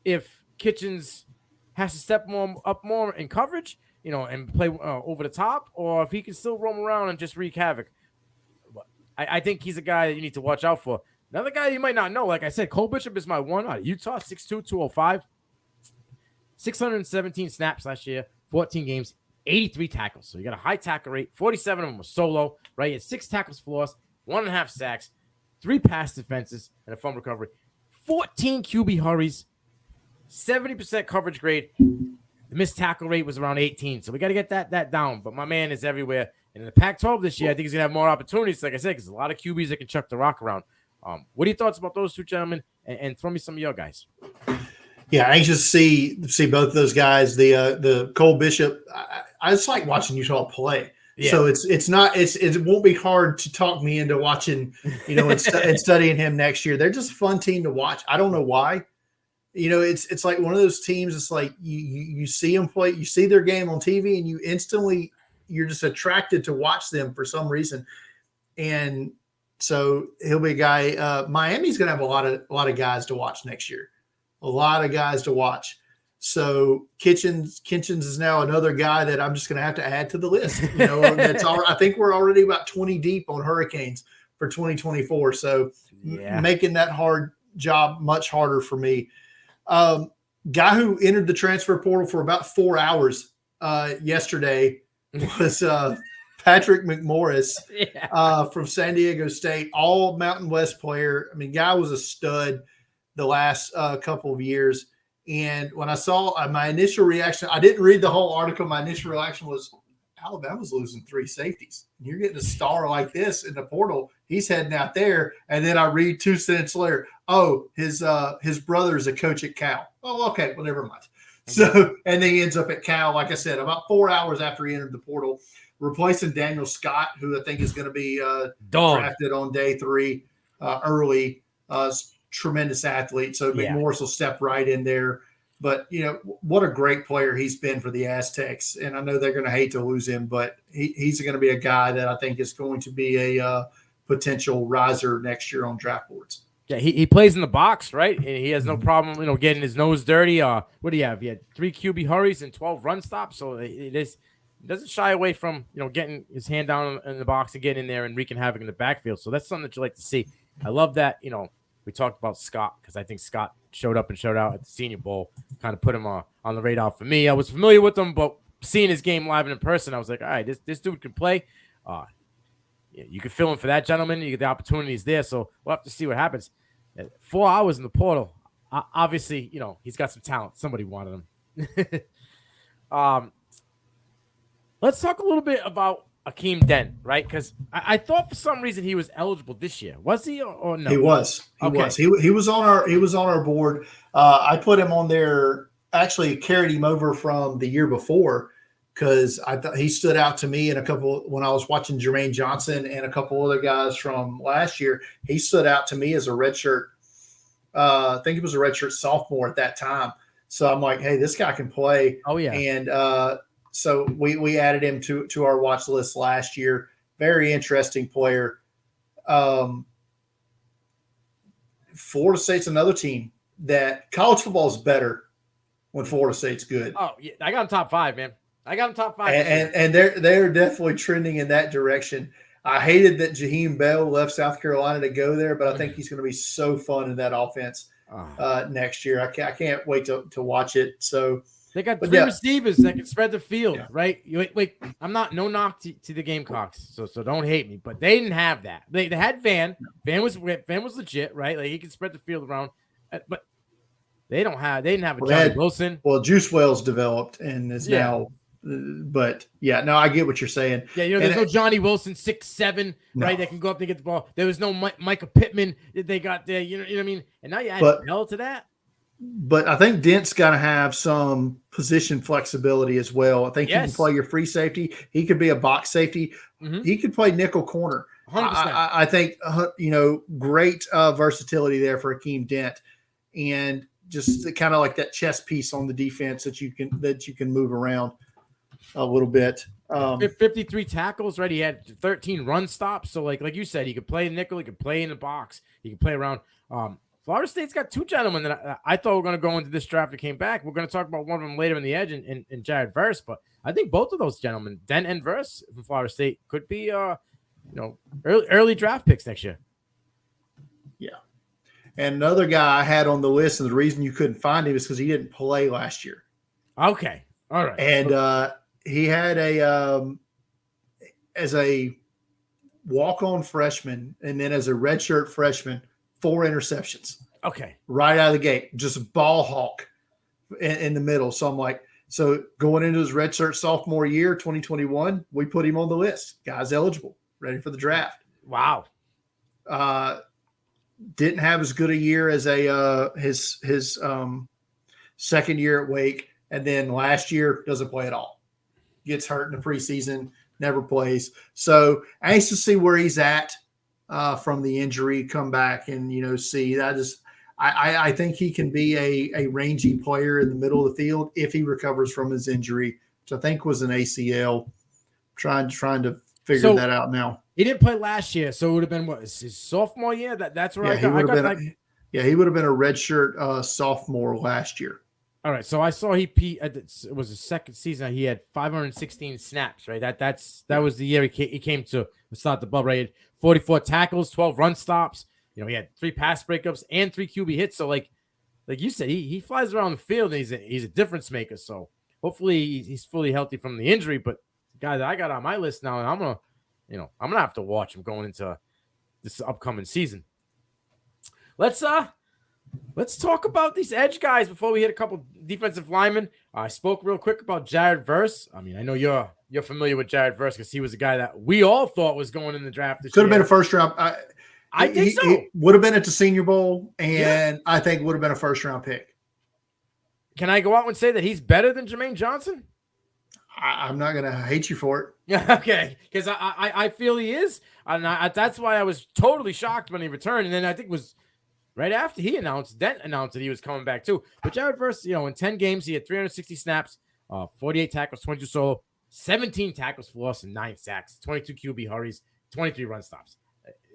if Kitchens has to step up more in coverage, and play over the top, or if he can still roam around and just wreak havoc. I think he's a guy that you need to watch out for. Another guy you might not know, like I said, Cole Bishop is my one out of Utah, 6'2", 205, 617 snaps last year, 14 games, 83 tackles. So you got a high tackle rate. 47 of them were solo, right? He had 6 tackles for loss, 1.5 sacks, 3 pass defenses, and a fumble recovery. 14 QB hurries, 70% coverage grade. The missed tackle rate was around 18. So we got to get that down. But my man is everywhere. And in the Pac-12 this year, I think he's going to have more opportunities, like I said, because there's a lot of QBs that can chuck the rock around. What are your thoughts about those two gentlemen? And throw me some of your guys. Yeah, anxious to see both of those guys. The Cole Bishop, I just like watching Utah play. Yeah. So it won't be hard to talk me into watching, and studying him next year. They're just a fun team to watch. I don't know why. It's like one of those teams. It's like you see them play, you see their game on TV, and you're just attracted to watch them for some reason. And so he'll be a guy. Miami's going to have a lot of guys to watch next year. A lot of guys to watch. So Kitchens is now another guy that I'm just going to have to add to the list. That's all. I think we're already about 20 deep on Hurricanes for 2024. So making that hard job much harder for me. Guy who entered the transfer portal for about 4 hours yesterday was Patrick McMorris from San Diego State, all Mountain West player. I mean, guy was a stud the last couple of years. And when I saw my initial reaction, I didn't read the whole article. My initial reaction was Alabama's losing 3 safeties. You're getting a star like this in the portal. He's heading out there. And then I read 2 cents later, oh, his brother is a coach at Cal. Oh, okay. Well, never mind. So, and then he ends up at Cal, like I said, about 4 hours after he entered the portal, replacing Daniel Scott, who I think is going to be drafted on day 3 early. Tremendous athlete. So McMorris will step right in there. But, what a great player he's been for the Aztecs. And I know they're going to hate to lose him, but he's going to be a guy that I think is going to be a potential riser next year on draft boards. Yeah, he plays in the box, right? And he has no problem, getting his nose dirty. What do you have? He had 3 QB hurries and 12 run stops. So he doesn't shy away from, getting his hand down in the box and getting in there and wreaking havoc in the backfield. So that's something that you like to see. I love that, we talked about Scott because I think Scott showed up and showed out at the Senior Bowl, kind of put him on the radar for me. I was familiar with him, but seeing his game live and in person, I was like, all right, this dude can play. You can fill in for that gentleman. You get the opportunities there, so we'll have to see what happens. 4 hours in the portal. Obviously, he's got some talent. Somebody wanted him. Let's talk a little bit about Akeem Dent, right? Because I thought for some reason he was eligible this year. Was he or no? He was. He was on our board. I put him on there. Actually, carried him over from the year before because I thought he stood out to me in a couple when I was watching Jermaine Johnson and a couple other guys from last year. He stood out to me as a redshirt. I think he was a redshirt sophomore at that time. So I'm like, hey, this guy can play. Oh yeah. And so we added him to our watch list last year. Very interesting player. Florida State's another team that college football is better when Florida State's good. Oh yeah, I got him top 5, man. I got him top 5. And they're definitely trending in that direction. I hated that Jaheim Bell left South Carolina to go there, but I think he's going to be so fun in that offense next year. I can't wait to watch it. So. They got 3 receivers that can spread the field, right? Wait, I'm not no knock to the Gamecocks, so don't hate me, but they didn't have that. They had Van. Van was legit, right? Like he can spread the field around, but they didn't have a Johnny Wilson. Well, Juice Wells developed and is now, but I get what you're saying. Yeah, there's no Johnny Wilson 6'7", right? That can go up and get the ball. There was no Micah Pittman that they got there. You know what I mean? And now you add Bell to that. But I think Dent's got to have some position flexibility as well. I think he can play your free safety. He could be a box safety. Mm-hmm. He could play nickel corner. 100%. I think, great versatility there for Akeem Dent. And just kind of like that chess piece on the defense that you can move around a little bit. 53 tackles, right? He had 13 run stops. So like you said, he could play nickel. He could play in the box. He could play around. Florida State's got 2 gentlemen that I thought were going to go into this draft that came back. We're going to talk about one of them later in the edge in Jared Verse, but I think both of those gentlemen, Dent and Verse from Florida State, could be early draft picks next year. Yeah. And another guy I had on the list, and the reason you couldn't find him is because he didn't play last year. Okay. All right. And he had as a walk-on freshman and then as a redshirt freshman, 4 interceptions. Okay. Right out of the gate. Just ball hawk in the middle. So I'm like, going into his redshirt sophomore year, 2021, we put him on the list. Guy's eligible, ready for the draft. Wow. Didn't have as good a year as his second year at Wake. And then last year doesn't play at all. Gets hurt in the preseason, never plays. So anxious to see where he's at. From the injury, come back and see that I think he can be a rangy player in the middle of the field if he recovers from his injury, which I think was an ACL. Trying to figure that out now. He didn't play last year, so it would have been his sophomore year. That's where he would have been a redshirt sophomore last year. All right, so I saw it was his second season. He had 516 snaps, right? That was the year he came to start the bubble. Right? He had 44 tackles, 12 run stops. He had 3 pass breakups and 3 QB hits. So like you said, he flies around the field and he's a difference maker. So hopefully he's fully healthy from the injury. But the guy that I got on my list now, and I'm gonna have to watch him going into this upcoming season. Let's Let's talk about these edge guys before we hit a couple defensive linemen. I spoke real quick about Jared Verse. I mean, I know you're familiar with Jared Verse because he was a guy that we all thought was going in the draft this Could year. have been a first round. I think so. He would have been at the Senior Bowl, and I think would have been a first round pick. Can I go out and say that he's better than Jermaine Johnson? I'm not going to hate you for it. Yeah, okay, because I feel he is, and that's why I was totally shocked when he returned. And then I think it was right after he announced that he was coming back too. But Jared Verse, in 10 games, he had 360 snaps, 48 tackles, 22 solo, 17 tackles for loss, and 9 sacks, 22 QB hurries, 23 run stops.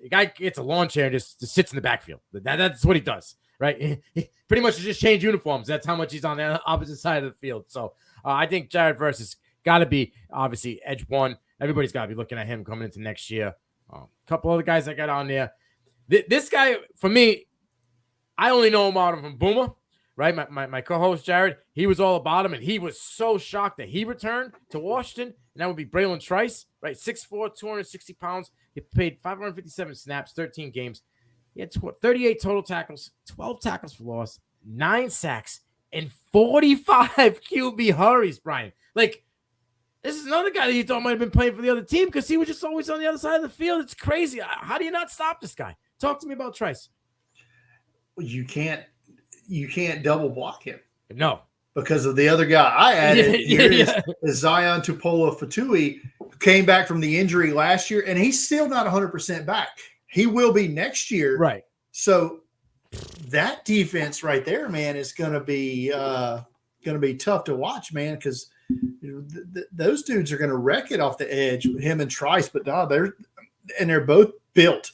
The guy gets a lawn chair and just sits in the backfield. That's what he does, right? He pretty much just change uniforms. That's how much he's on the opposite side of the field. So I think Jared Verse has got to be, obviously, edge one. Everybody's got to be looking at him coming into next year. A couple other guys I got on there. This guy, for me, I only know him out from Boomer, right? My co-host, Jared, he was all about him, and he was so shocked that he returned to Washington, and that would be Braylon Trice, right? 6'4", 260 pounds. He played 557 snaps, 13 games. He had 38 total tackles, 12 tackles for loss, 9 sacks, and 45 QB hurries, Brian. Like, this is another guy that you thought might have been playing for the other team because he was just always on the other side of the field. It's crazy. How do you not stop this guy? Talk to me about Trice. You can't double block him. No. Because of the other guy I added is Zion Tupola-Fatui, who came back from the injury last year, and he's still not 100% back. He will be next year. Right. So that defense right there, man, is going to be tough to watch, man, because those dudes are going to wreck it off the edge, him and Trice. But they're both built.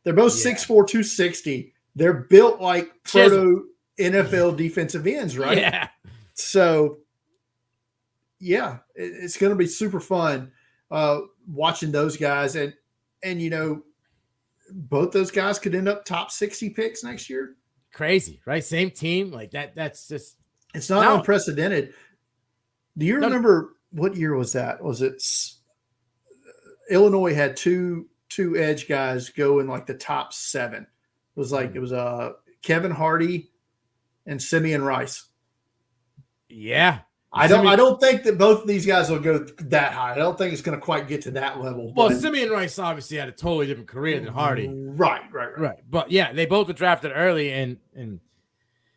They're both 6'4", 260. They're built like proto NFL defensive ends, right? Yeah. So, yeah, it's going to be super fun watching those guys. And both those guys could end up top 60 picks next year. Crazy, right? Same team. Like that's just – it's not unprecedented. Do you remember what year was that? Was it Illinois had two edge guys go in like the top 7? It was Kevin Hardy and Simeon Rice. Yeah. I don't think that both of these guys will go that high. I don't think it's going to quite get to that level. Well, Simeon Rice obviously had a totally different career than Hardy. Right. But yeah, they both were drafted early and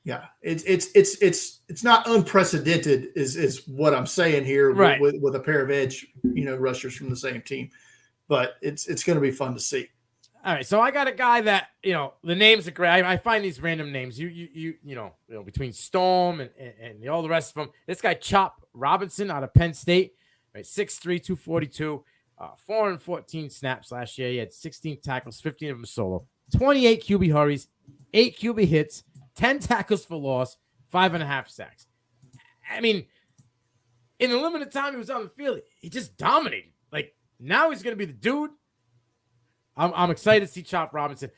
yeah, it's not unprecedented is what I'm saying here right. with a pair of edge, rushers from the same team. But it's going to be fun to see. All right, so I got a guy that the names are great. I find these random names. You know between Storm and all the rest of them. This guy Chop Robinson out of Penn State, right? 6'3", 242, 414 snaps last year. He had 16 tackles, 15 of them solo, 28 QB hurries, 8 QB hits, 10 tackles for loss, 5.5 sacks. I mean, in the limited time he was on the field, he just dominated. Like now he's gonna be the dude. I'm excited to see Chop Robinson.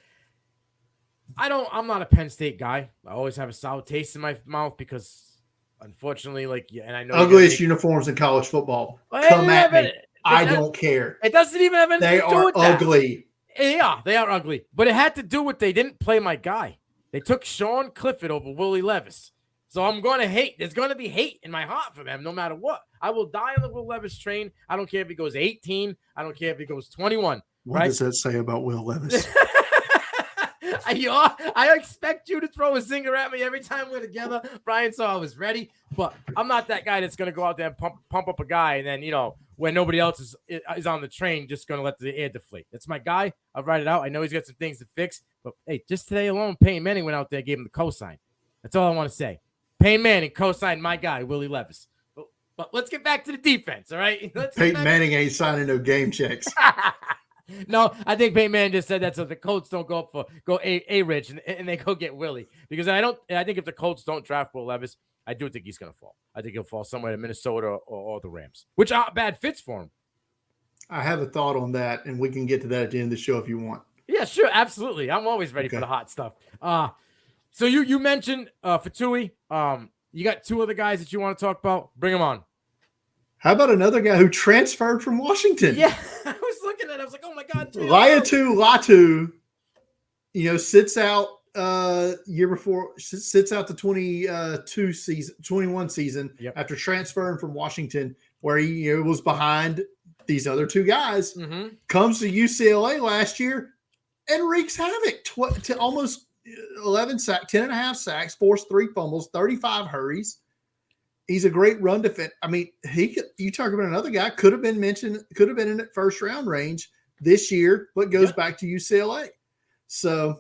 I'm not a Penn State guy. I always have a sour taste in my mouth because, unfortunately, and I know ugliest uniforms in college football. Come at me. I don't care. It doesn't even have anything to do with that. They are ugly. Yeah, they are ugly. But it had to do with they didn't play my guy. They took Sean Clifford over Willie Levis. So I'm going to hate. There's going to be hate in my heart for them no matter what. I will die on the Will Levis train. I don't care if he goes 18. I don't care if he goes 21. What does that say about Will Levis? I expect you to throw a zinger at me every time we're together, Brian, so I was ready. But I'm not that guy that's going to go out there and pump up a guy and then, when nobody else is on the train, just going to let the air deflate. That's my guy. I'll write it out. I know he's got some things to fix. But, hey, just today alone, Peyton Manning went out there and gave him the cosign. That's all I want to say. Peyton Manning co-signed my guy, Willie Levis. But let's get back to the defense, all right? Peyton Manning ain't signing no game checks. No, I think Peyton Manning just said that so the Colts don't go A-Rich and they go get Willie. Because I think if the Colts don't draft Will Levis, I do think he's going to fall. I think he'll fall somewhere to Minnesota or the Rams, which are bad fits for him. I have a thought on that, and we can get to that at the end of the show if you want. Yeah, sure, absolutely. I'm always ready for the hot stuff. So you mentioned Fatui. You got 2 other guys that you want to talk about? Bring them on. How about another guy who transferred from Washington? Yeah, I was looking at it. I was like, oh, my God. Laiatu Latu, sits out year before, sits out the 21 season after transferring from Washington, where he was behind these other two guys. Mm-hmm. Comes to UCLA last year and wreaks havoc. To almost 11 sacks, 10.5 sacks, forced 3 fumbles, 35 hurries. He's a great run defense. I mean, you talk about another guy, could have been in that first round range this year, but goes back to UCLA. So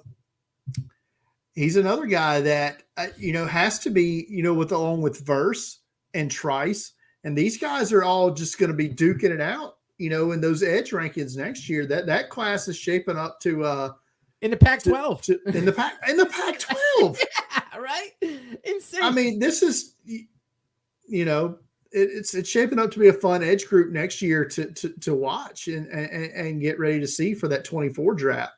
he's another guy that, has to be, along with Verse and Trice. And these guys are all just going to be duking it out, in those edge rankings next year. That class is shaping up to in the Pac-12. In the Pac-12. Yeah, right? Insane. I mean, this is, it's shaping up to be a fun edge group next year to watch and get ready to see for that 24 draft.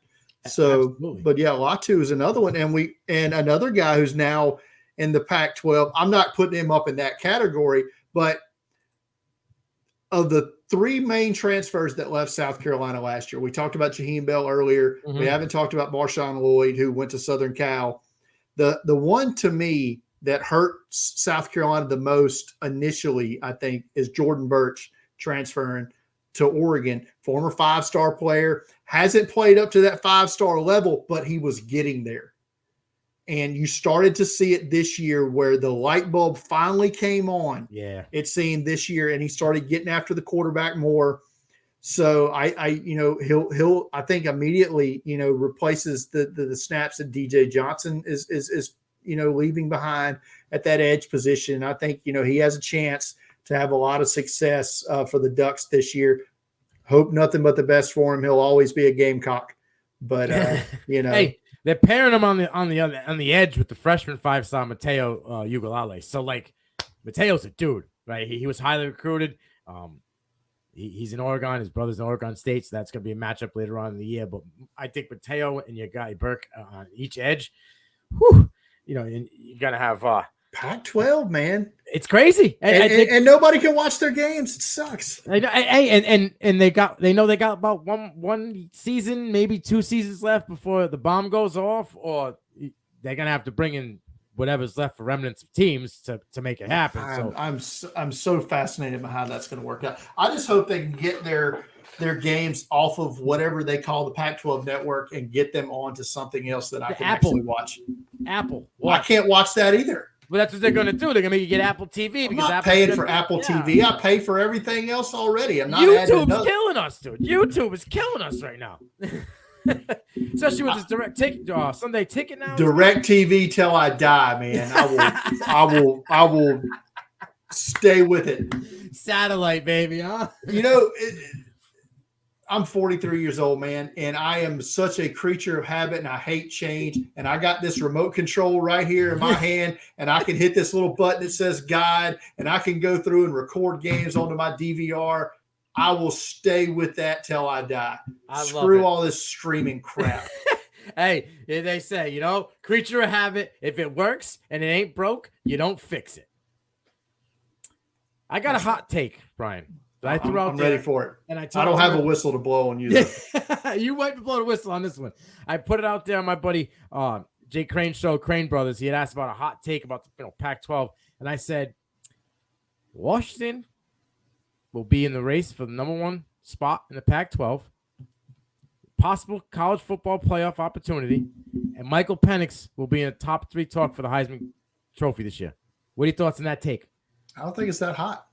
So, absolutely. But yeah, Latu is another one. And another guy who's now in the Pac-12. I'm not putting him up in that category, but of the 3 main transfers that left South Carolina last year, we talked about Jaheim Bell earlier. Mm-hmm. We haven't talked about Marshawn Lloyd, who went to Southern Cal. The one to me that hurt South Carolina the most initially, I think, is Jordan Birch transferring to Oregon. Former 5-star player, hasn't played up to that 5-star level, but he was getting there. And you started to see it this year where the light bulb finally came on. Yeah. It seemed this year, and he started getting after the quarterback more. So he'll I think immediately, replaces the snaps that DJ Johnson is leaving behind at that edge position. I think, he has a chance to have a lot of success for the Ducks this year. Hope nothing but the best for him. He'll always be a Gamecock, but Hey, they're pairing him on the edge with the freshman 5-star Mateo Ugalale. So Mateo's a dude, right? He was highly recruited. He's in Oregon. His brother's in Oregon State, so that's going to be a matchup later on in the year. But I think Mateo and your guy Burke on each edge, and you're going to have Pac-12, man. It's crazy, and nobody can watch their games. It sucks. And they know they got about one season, maybe 2 seasons left before the bomb goes off, or they're gonna have to bring in whatever's left for remnants of teams to make it happen. I'm so fascinated by how that's going to work out. I just hope they can get their games off of whatever they call the Pac-12 network and get them onto something else that I can actually watch. Apple. Well, I can't watch that either. But that's what they're going to do. They're going to make you get Apple TV. I'm not paying for Apple TV. I pay for everything else already. I'm not. YouTube's killing us, dude. YouTube is killing us right now. Especially with this direct ticket, Sunday ticket now. Direct TV till I die, man. I will stay with it. Satellite, baby, huh? I'm 43 years old, man, and I am such a creature of habit, and I hate change. And I got this remote control right here in my hand, and I can hit this little button that says guide, and I can go through and record games onto my DVR. I will stay with that till I die. Screw all this streaming crap. Hey, they say, creature of habit. If it works and it ain't broke, you don't fix it. I got a hot take, Brian. I'm ready for it. And I don't have a whistle to blow on you. You might blow the whistle on this one. I put it out there on my buddy Jay Crane show, Crane Brothers. He had asked about a hot take about the Pac-12, and I said Washington will be in the race for the number 1 spot in the Pac-12, possible college football playoff opportunity, and Michael Penix will be in the top 3 talk for the Heisman Trophy this year. What are your thoughts on that take? I don't think it's that hot.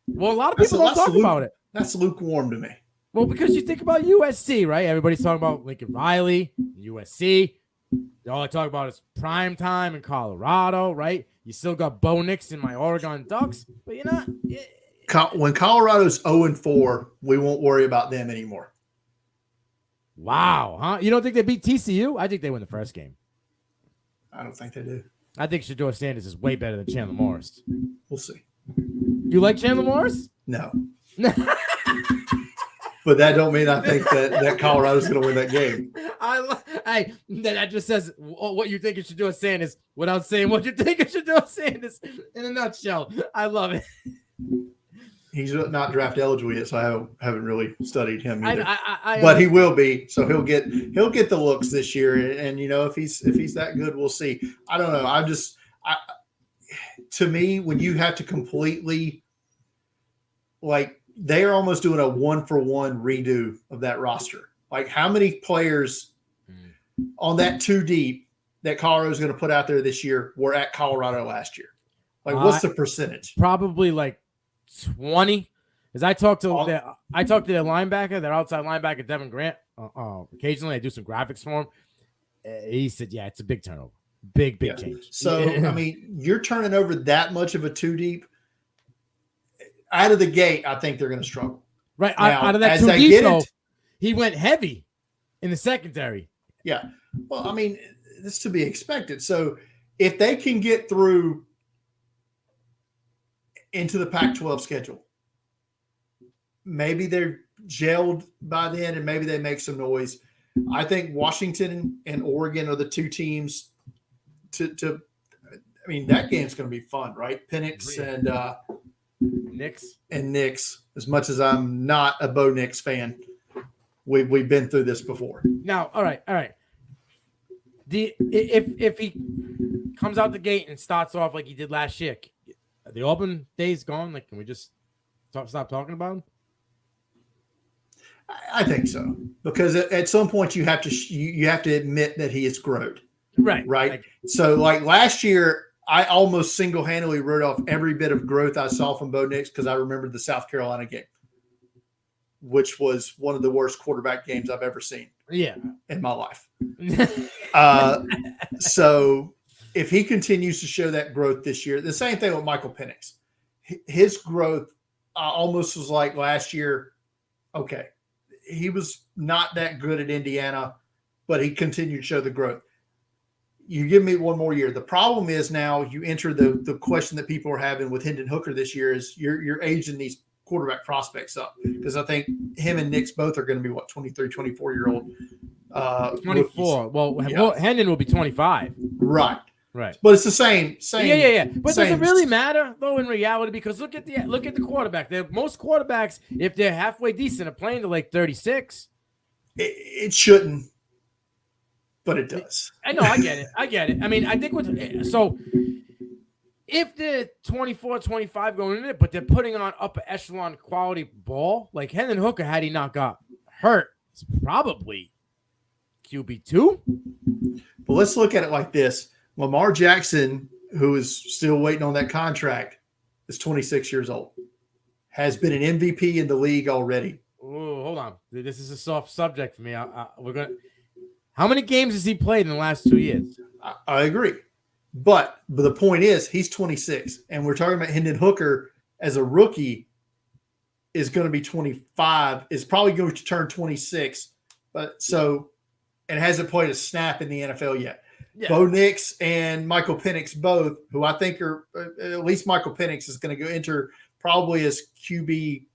Well, a lot of people don't talk about it. That's lukewarm to me. Well, because you think about USC, right? Everybody's talking about Lincoln Riley, USC. All I talk about is prime time in Colorado, right? You still got Bo Nix in my Oregon Ducks, but you're not. When Colorado's 0-4, we won't worry about them anymore. Wow, huh? You don't think they beat TCU? I think they win the first game. I don't think they do. I think Shedeur Sanders is way better than Chandler Morris. We'll see. You like Chandler Morris? No. But that don't mean I think that Colorado's going to win that game. Hey, that just says what you think it should do with Sanders without saying what you think it should do with Sanders in a nutshell. I love it. He's not draft eligible yet, so I haven't really studied him either. But he will be, so he'll get the looks this year. And if he's that good, we'll see. I don't know. To me, when you have to completely they're almost doing a 1-for-1 redo of that roster. Like, how many players on that 2 deep that Colorado's going to put out there this year were at Colorado last year? Like, what's the percentage? Probably like 20. Because I talked to the linebacker, their outside linebacker, Devin Grant. Occasionally, I do some graphics for him. He said, "Yeah, it's a big turnover, big change." So, I mean, you're turning over that much of a 2 deep. Out of the gate, I think they're going to struggle. Right, now, out of that 2 deep, though, he went heavy in the secondary. Yeah, well, I mean, this is to be expected. So, if they can get through into the Pac-12 schedule, maybe they're gelled by then, and maybe they make some noise. I think Washington and Oregon are the 2 teams to. I mean, that game's going to be fun, right? Penix and Nix. As much as I'm not a Bo Nix fan, we've been through this before. Now, all right. If he comes out the gate and starts off like he did last year, are the Auburn days gone? Like, can we just stop talking about him? I think so, because at some point you have to admit that he has grown. Right. So, like last year, I almost single-handedly wrote off every bit of growth I saw from Bo Nix because I remembered the South Carolina game, which was one of the worst quarterback games I've ever seen. Yeah, in my life. So if he continues to show that growth this year, the same thing with Michael Penix. His growth almost was like last year. Okay, he was not that good at Indiana, but he continued to show the growth. You give me one more year. The problem is now you enter the question that people are having with Hendon Hooker this year is you're aging these quarterback prospects up, because I think him and Nix both are going to be 23, 24-year-old. 24. Well, Hendon will be 25. Right. But it's the same. Yeah. But does it really matter though in reality? Because look at the quarterback. Most quarterbacks, if they're halfway decent, are playing to like 36. It shouldn't. But it does. I know. I get it. I mean, I think if they're 24, 25 going in it, but they're putting on upper echelon quality ball, like Hendon Hooker, had he not got hurt, it's probably QB2. But let's look at it like this. Lamar Jackson, who is still waiting on that contract, is 26 years old. Has been an MVP in the league already. Oh, hold on. This is a soft subject for me. How many games has he played in the last 2 years? I agree. But the point is, he's 26. And we're talking about Hendon Hooker as a rookie is going to be 25, is probably going to turn 26. And hasn't played a snap in the NFL yet. Yeah. Bo Nix and Michael Penix both, who I think are, at least Michael Penix is going to enter probably as QB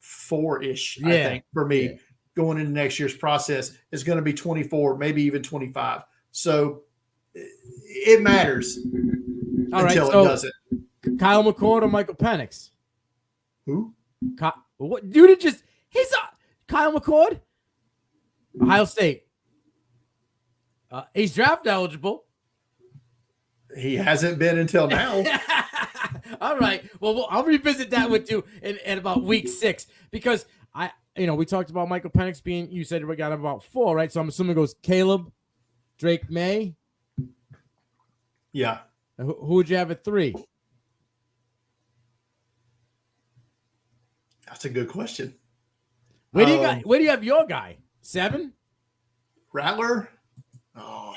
4-ish, I think, for me. Going into next year's process is going to be 24, maybe even 25. So it matters until it doesn't. Kyle McCord or Michael Penix? Who? What dude? He's Kyle McCord, Ohio State. He's draft eligible. He hasn't been until now. All right. Well, I'll revisit that with you in about week 6, because we talked about Michael Penix being, you said we got him about 4, right? So I'm assuming it goes Caleb, Drake May. Yeah. Who would you have at 3? That's a good question. Where do you have your guy? 7? Rattler? Oh.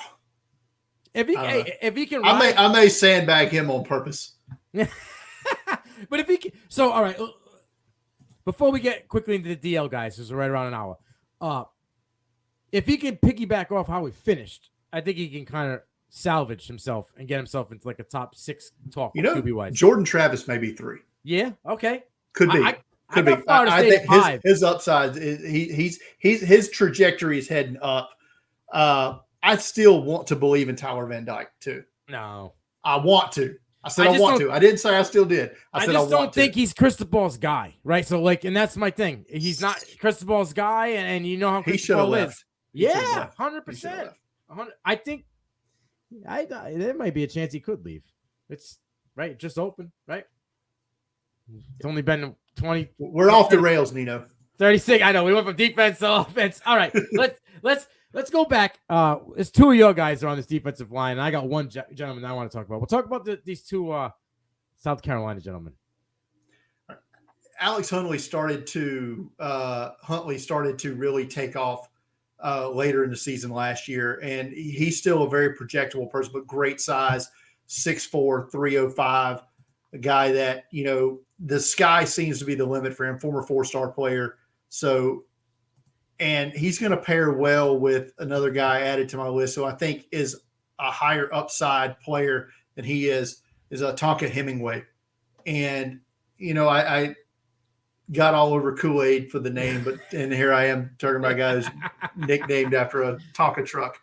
If he can I may sandbag him on purpose. But if he can, so all right. Before we get quickly into the DL guys, because we're right around an hour. If he can piggyback off how he finished, I think he can kind of salvage himself and get himself into like a top 6 talk. QB-wise. Jordan Travis may be 3. Yeah. Okay. Could be. Could be. I think his upside is his trajectory is heading up. I still want to believe in Tyler Van Dyke too. No, I want to. I said I want to. I didn't say I still did. I said I just don't think he's Cristobal's guy, right? So like, and that's my thing. He's not Cristobal's guy, and you know how Cristobal is. Yeah, 100%. I think there might be a chance he could leave. It's right, just open, right? It's only been 20. We're off the rails, Nino. 36. I know we went from defense to offense. All right, let's go back. There's two of your guys are on this defensive line, and I got one gentleman I want to talk about. We'll talk about these two South Carolina gentlemen. Alex Huntley started to really take off later in the season last year, and he's still a very projectable person, but great size, 6'4", 305, a guy that, you know, the sky seems to be the limit for him, former 4-star player. So, and he's going to pair well with another guy added to my list, who I think is a higher upside player than he is Tonka Hemingway. And, you know, I got all over Kool-Aid for the name, and here I am talking about a guy who's nicknamed after a Tonka truck.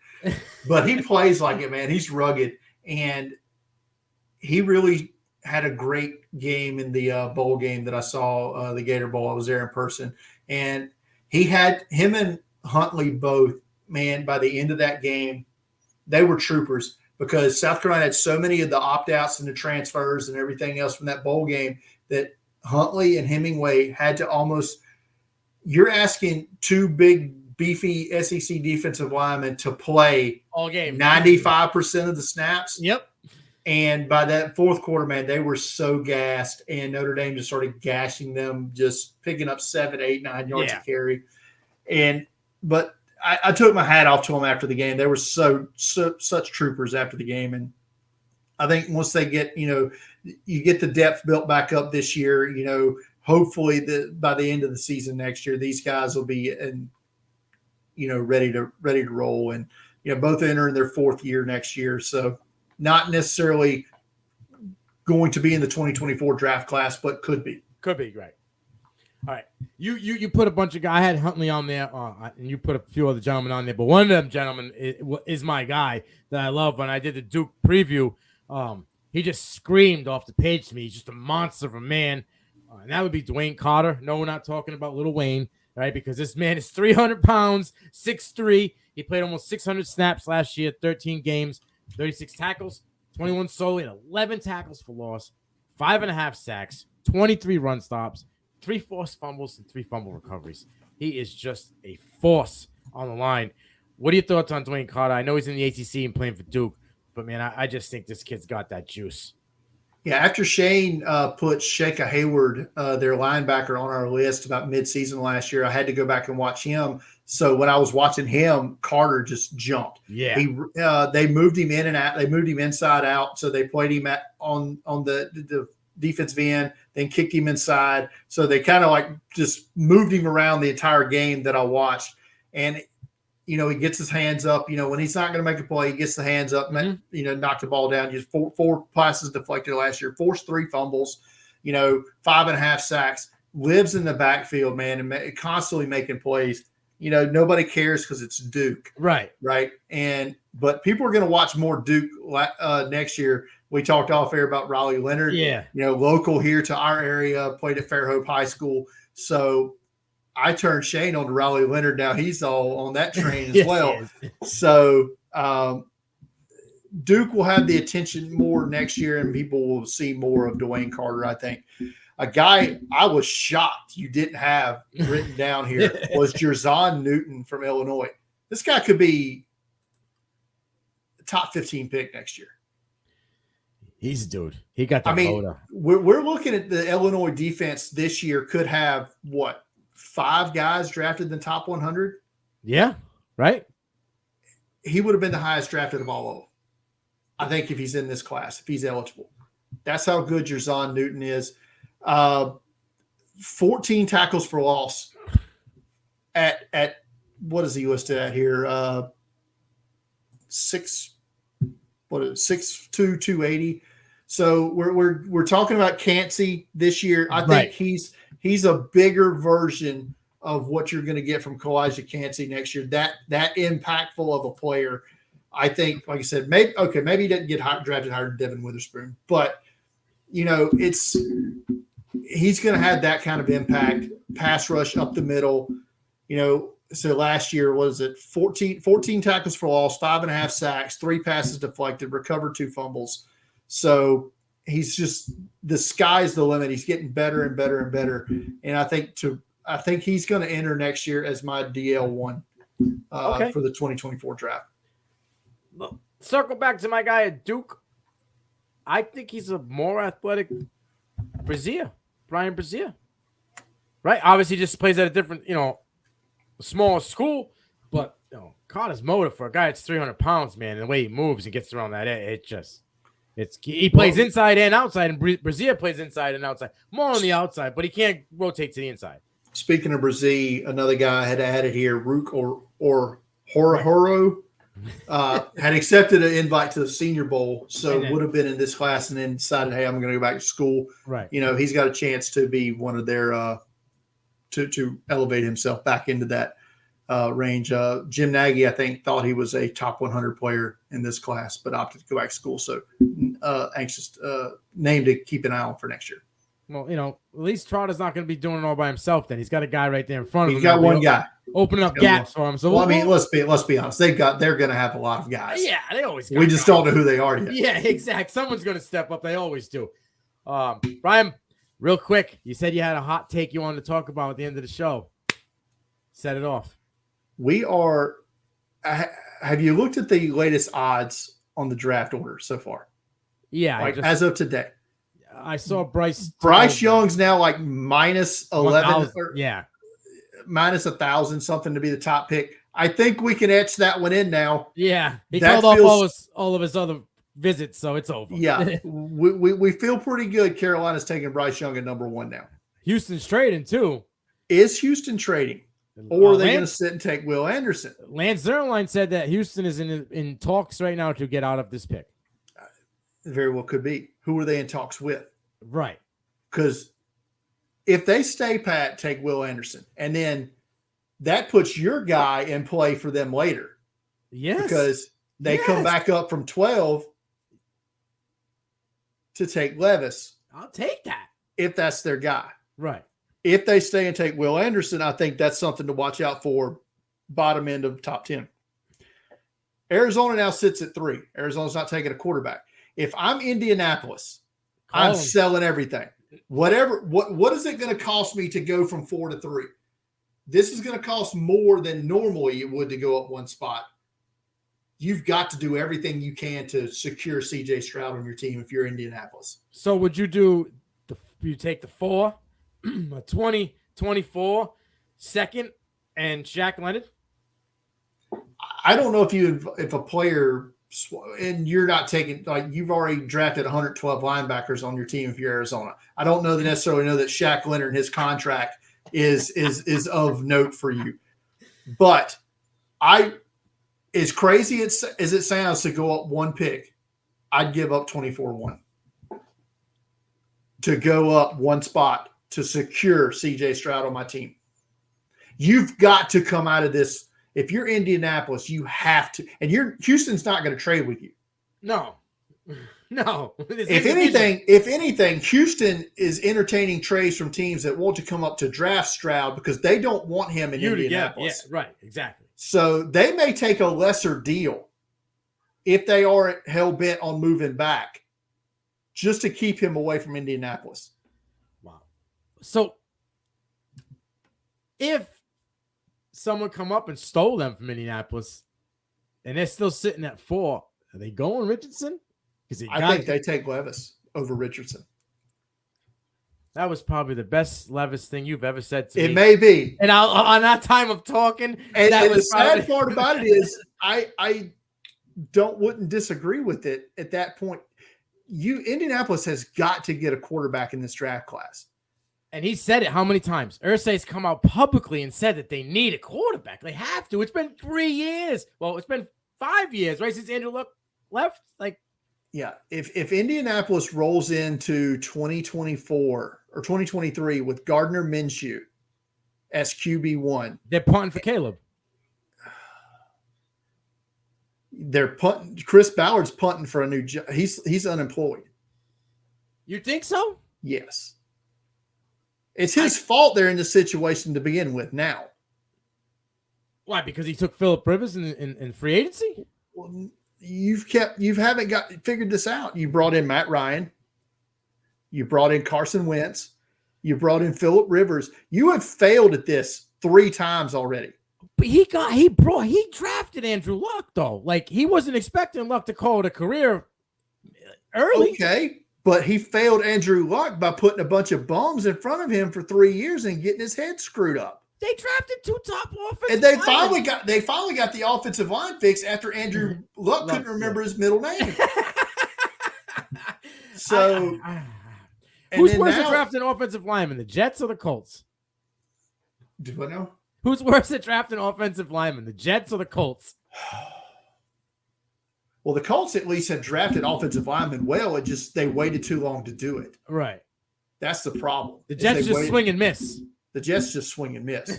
But he plays like it, man. He's rugged, and he really had a great game in the bowl game that I saw, the Gator Bowl. I was there in person, and him and Huntley both, man, by the end of that game, they were troopers, because South Carolina had so many of the opt-outs and the transfers and everything else from that bowl game that Huntley and Hemingway had to almost – you're asking two big, beefy SEC defensive linemen to play all game 95% of the snaps. Yep. And by that fourth quarter, man, they were so gassed, and Notre Dame just started gashing them, just picking up 7, 8, 9 yards to carry. But I took my hat off to them after the game. They were such troopers after the game. And I think once they get, you know, you get the depth built back up this year, you know, hopefully by the end of the season next year, these guys will be ready to roll. And, you know, both entering their fourth year next year. So not necessarily going to be in the 2024 draft class, but could be. Could be, right. All right. You put a bunch of guys. I had Huntley on there, and you put a few other gentlemen on there. But one of them gentlemen is my guy that I love. When I did the Duke preview, he just screamed off the page to me. He's just a monster of a man. And that would be Dwayne Carter. No, we're not talking about Little Wayne, right? Because this man is 300 pounds, 6'3". He played almost 600 snaps last year, 13 games, 36 tackles, 21 solo, and 11 tackles for loss, 5.5 sacks, 23 run stops, 3 forced fumbles, and 3 fumble recoveries. He is just a force on the line. What are your thoughts on Dwayne Carter? I know he's in the ACC and playing for Duke, but, man, I just think this kid's got that juice. Yeah, after Shane put Shaka Hayward, their linebacker, on our list about midseason last year, I had to go back and watch him. So when I was watching him, Carter just jumped. Yeah, they moved him in and out. They moved him inside out. So they played him on the defensive end, then kicked him inside. So they kind of like just moved him around the entire game that I watched. And you know, he gets his hands up. You know, when he's not going to make a play, he gets the hands up, you know, knock the ball down. Just four passes deflected last year, forced 3 fumbles, you know, 5.5 sacks, lives in the backfield, man, and constantly making plays. You know, nobody cares because it's Duke. Right. But people are going to watch more Duke next year. We talked off air about Riley Leonard. Yeah. You know, local here to our area, played at Fairhope High School. So I turned Shane on to Riley Leonard. Now he's all on that train as yes, well. So Duke will have the attention more next year, and people will see more of Dwayne Carter, I think. A guy I was shocked you didn't have written down here was Jerzon Newton from Illinois. This guy could be a top 15 pick next year. He's a dude. He got that motor. We're looking at the Illinois defense this year could have, 5 guys drafted in the top 100? Yeah, right? He would have been the highest drafted of all of them, I think, if he's in this class, if he's eligible. That's how good Jerzon Newton is. 14 tackles for loss at what is he listed at here? 6'2", 280. So we're talking about Ncaa this year. I think he's a bigger version of what you're going to get from Kalijah Ncaa next year. That impactful of a player. I think, like I said, maybe he didn't get drafted higher than Devin Witherspoon, but he's going to have that kind of impact. Pass rush up the middle. So last year, was it 14 tackles for loss, 5.5 sacks, 3 passes deflected, recovered 2 fumbles. So he's just, the sky's the limit. He's getting better and better and better. And I think he's going to enter next year as my DL1 for the 2024 draft. Circle back to my guy at Duke. I think he's a more athletic Brian Brazier. Right? Obviously, just plays at a different, small school, but Carter's motive for a guy that's 300 pounds, man, and the way he moves and gets around that, he plays inside and outside, and Brazier plays inside and outside. More on the outside, but he can't rotate to the inside. Speaking of Brazier, another guy I had added here, Rook or Horahoro, had accepted an invite to the Senior Bowl, so would have been in this class, and then decided, hey, I'm going to go back to school. Right. He's got a chance to be one of their to elevate himself back into that range. Jim Nagy, I think, thought he was a top 100 player in this class, but opted to go back to school. So anxious name to keep an eye on for next year. Well, at least Trotter's not going to be doing it all by himself. Then he's got a guy right there in front of him. He's got one guy opening up gaps for him. So let's be honest. They're going to have a lot of guys. Yeah, they always. We just don't know who they are yet. Yeah, exactly. Someone's going to step up. They always do. Brian, real quick, you said you had a hot take you wanted to talk about at the end of the show. Set it off. We are. Have you looked at the latest odds on the draft order so far? Yeah, as of today. I saw Bryce Young's now like minus 11. Yeah. Minus 1,000 something to be the top pick. I think we can etch that one in now. Yeah. He called off all of his other visits, so it's over. Yeah. we feel pretty good. Carolina's taking Bryce Young at number 1 now. Houston's trading too. Is Houston trading? Or are they going to sit and take Will Anderson? Lance Zierlein said that Houston is in talks right now to get out of this pick. Very well could be. Who are they in talks with? Right. Because if they stay pat, take Will Anderson, and then that puts your guy in play for them later. Yes. Because they come back up from 12 to take Levis. I'll take that. If that's their guy. Right. If they stay and take Will Anderson, I think that's something to watch out for, bottom end of the top 10. Arizona now sits at 3. Arizona's not taking a quarterback. If I'm Indianapolis, I'm selling everything. What is it going to cost me to go from 4 to 3? This is going to cost more than normally it would to go up 1 spot. You've got to do everything you can to secure CJ Stroud on your team if you're Indianapolis. So would you do you take the 4, a 2024 second, and Shaq Leonard? I don't know if a player, and you're not taking, like, you've already drafted 112 linebackers on your team if you're Arizona. I don't know that necessarily know that Shaq Leonard and his contract is of note for you. But as crazy as it sounds to go up 1 pick, I'd give up 24-1 to go up 1 spot to secure CJ Stroud on my team. You've got to come out of this. If you're Indianapolis, you have to, and Houston's not going to trade with you. No. If anything, Houston is entertaining trades from teams that want to come up to draft Stroud because they don't want him in Indianapolis. Yeah, right, exactly. So they may take a lesser deal if they are hell bent on moving back, just to keep him away from Indianapolis. Wow. So if someone come up and stole them from Indianapolis and they're still sitting at 4, are they going Richardson? I think they take Levis over Richardson. That was probably the best Levis thing you've ever said to me. It may be. And on that time of talking, and the sad part about it is I wouldn't disagree with it at that point. Indianapolis has got to get a quarterback in this draft class. And he said it how many times? Irsay's come out publicly and said that they need a quarterback. They have to. It's been 3 years. Well, it's been 5 years, right, since Andrew Luck left? Yeah. If Indianapolis rolls into 2024 or 2023 with Gardner Minshew as QB1, they're punting for Caleb. They're punting. Chris Ballard's punting for a new job. He's unemployed. You think so? Yes. It's his fault they're in the situation to begin with now. Why? Because he took Phillip Rivers in free agency? Well, you haven't figured this out. You brought in Matt Ryan. You brought in Carson Wentz. You brought in Phillip Rivers. You have failed at this 3 times already. But he drafted Andrew Luck though. Like he wasn't expecting Luck to call it a career early. Okay, but he failed Andrew Luck by putting a bunch of bums in front of him for 3 years and getting his head screwed up. They drafted 2 top offensive and they finally got the offensive line fixed after Andrew Luck couldn't remember his middle name. So, who's worse at drafting offensive linemen, the Jets or the Colts? Do I know? Who's worse at drafting offensive linemen, the Jets or the Colts? Well, the Colts at least had drafted offensive linemen well. It just they waited too long to do it. Right. That's the problem. The Jets just swing and miss. The Jets just swing and miss.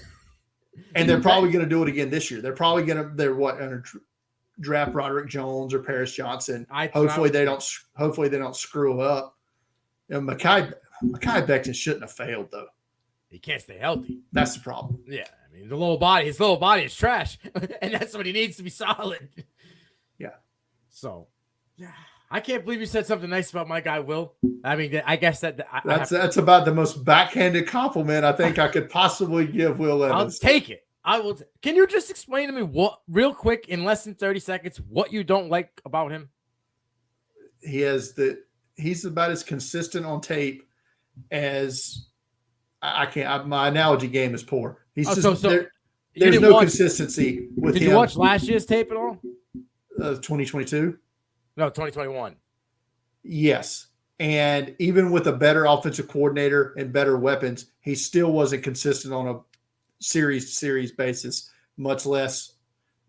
And they're probably going to do it again this year. They're probably going to draft Roderick Jones or Paris Johnson. Hopefully they don't screw up. You know, Mekhi Becton shouldn't have failed though. He can't stay healthy. That's the problem. Yeah, I mean his lower body is trash, and that's what he needs to be solid. Yeah. So, yeah, I can't believe you said something nice about my guy Will. I mean, I guess that's about the most backhanded compliment I think I could possibly give Will Evans. I'll take it. I will. Can you just explain to me real quick in less than 30 seconds, what you don't like about him? He's about as consistent on tape as I can't. My analogy game is poor. He's there's no consistency with him. Did you watch last year's tape at all? 2022? No, 2021. Yes. And even with a better offensive coordinator and better weapons, he still wasn't consistent on a series basis, much less,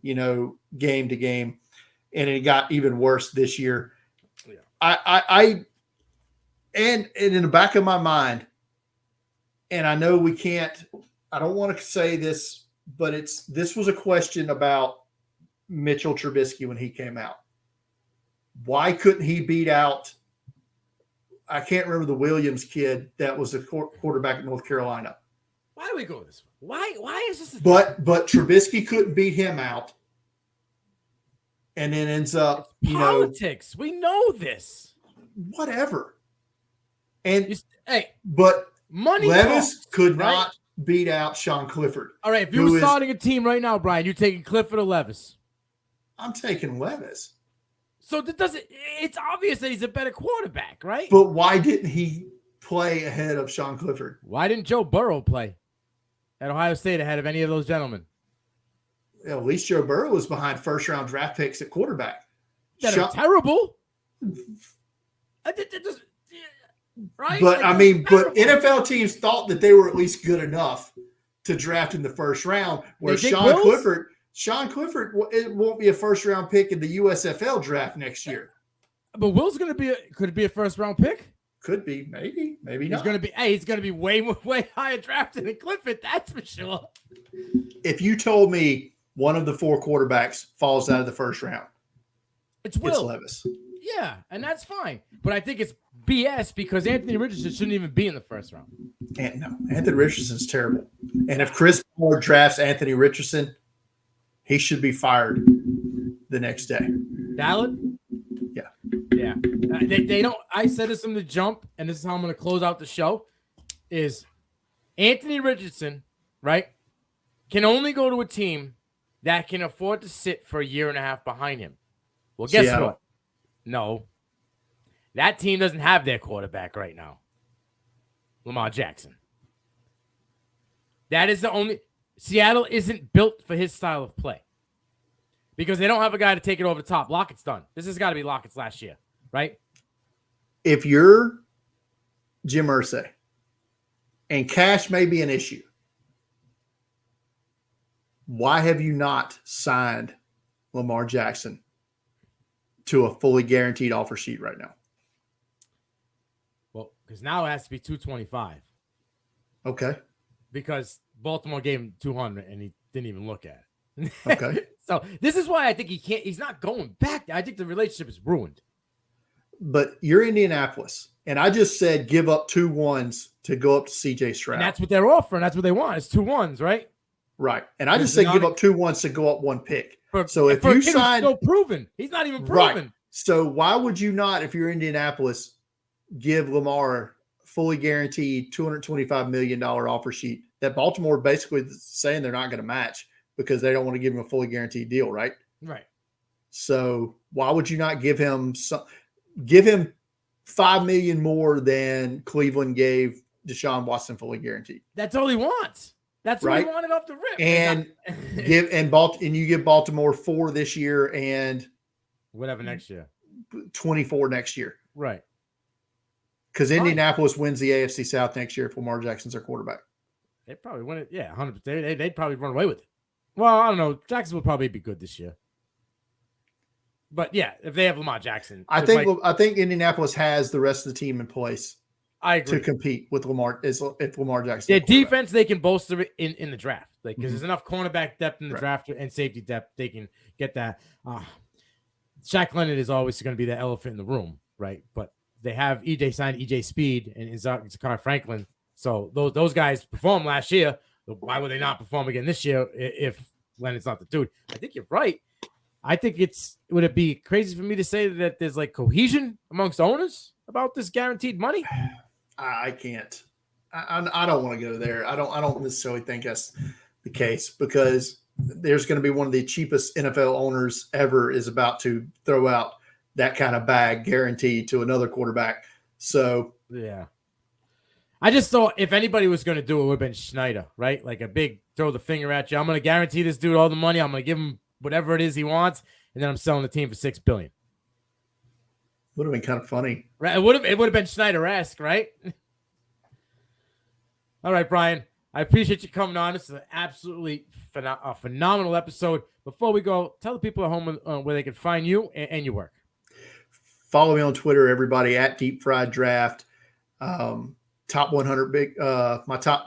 game to game. And it got even worse this year. Yeah. And in the back of my mind, and I know I don't want to say this, but this was a question about Mitchell Trubisky when he came out. Why couldn't he beat out? I can't remember the Williams kid that was the quarterback at North Carolina. Why do we go this way? Why is this? But Trubisky couldn't beat him out, and then ends up politics. We know this. Whatever. And but money. Levis could not beat out Sean Clifford. All right, if you were starting a team right now, Brian, you taking Clifford or Levis? I'm taking Levis. So it's obvious that he's a better quarterback, right? But why didn't he play ahead of Sean Clifford? Why didn't Joe Burrow play at Ohio State ahead of any of those gentlemen? At least Joe Burrow was behind first-round draft picks at quarterback. That are terrible. Right? But but NFL teams thought that they were at least good enough to draft in the first round. Where Sean Clifford, it won't be a first-round pick in the USFL draft next year. But Will's going to be could it be a first-round pick? Could be, maybe not. He's going to be way higher drafted than Clifford. That's for sure. If you told me one of the 4 quarterbacks falls out of the first round, it's Levis. Yeah, and that's fine. But I think it's BS because Anthony Richardson shouldn't even be in the first round. No, Anthony Richardson's terrible. And if Chris Moore drafts Anthony Richardson, he should be fired the next day. Valid? Yeah. Yeah. They don't. I said this from the jump, and this is how I'm going to close out the show, is Anthony Richardson, right, can only go to a team that can afford to sit for a year and a half behind him. Well, guess what? No. That team doesn't have their quarterback right now. Lamar Jackson. That is the only... Seattle isn't built for his style of play because they don't have a guy to take it over the top. Lockett's done. This has got to be Lockett's last year, right? If you're Jim Irsay, and cash may be an issue, why have you not signed Lamar Jackson to a fully guaranteed offer sheet right now? Well, because now it has to be 225. Okay. Because Baltimore gave him 200 and he didn't even look at it. Okay. So this is why I think he's not going back. I think the relationship is ruined. but you're Indianapolis, and I just said give up 2 1s to go up to CJ Stroud. And that's what they're offering. That's what they want. It's 2 1s, right? Right. And I just said give up 2 1s to go up 1 pick. So if you sign, still proven, he's not even proven. Right. So why would you not, if you're Indianapolis, give Lamar fully guaranteed $225 million offer sheet that Baltimore basically saying they're not going to match because they don't want to give him a fully guaranteed deal, right? Right. So why would you not give him $5 million more than Cleveland gave Deshaun Watson fully guaranteed? That's all he wants. That's what he wanted off the rip. And you give Baltimore 4 this year and whatever next year, 24 next year, right? Because Indianapolis wins the AFC South next year if Lamar Jackson's their quarterback. They probably win it. Yeah, 100%. They'd probably run away with it. Well, I don't know. Jackson will probably be good this year. But yeah, if they have Lamar Jackson, I think Indianapolis has the rest of the team in place. I agree. To compete with Lamar if Lamar Jackson. Their defense, they can bolster it in the draft. Like because there's enough cornerback depth in the draft and safety depth, they can get that. Shaq Leonard is always going to be the elephant in the room, right? But they have signed EJ Speed and Ncaa Franklin. So those guys performed last year. Why would they not perform again this year if Leonard's not the dude? I think you're right. I think would it be crazy for me to say that there's like cohesion amongst owners about this guaranteed money? I can't. I don't want to go there. I don't necessarily think that's the case because there's going to be one of the cheapest NFL owners ever is about to throw out that kind of bag guaranteed to another quarterback. So yeah, I just thought if anybody was going to do it, would have been Schneider, right? Like a big throw the finger at you. I'm going to guarantee this dude all the money. I'm going to give him whatever it is he wants, and then I'm selling the team for $6 billion. Would have been kind of funny. Right. It would have been Schneider-esque, right? All right, Brian. I appreciate you coming on. This is an absolutely phenomenal episode. Before we go, tell the people at home where they can find you and your work. Follow me on Twitter, everybody, at Deep Fried Draft. Top 100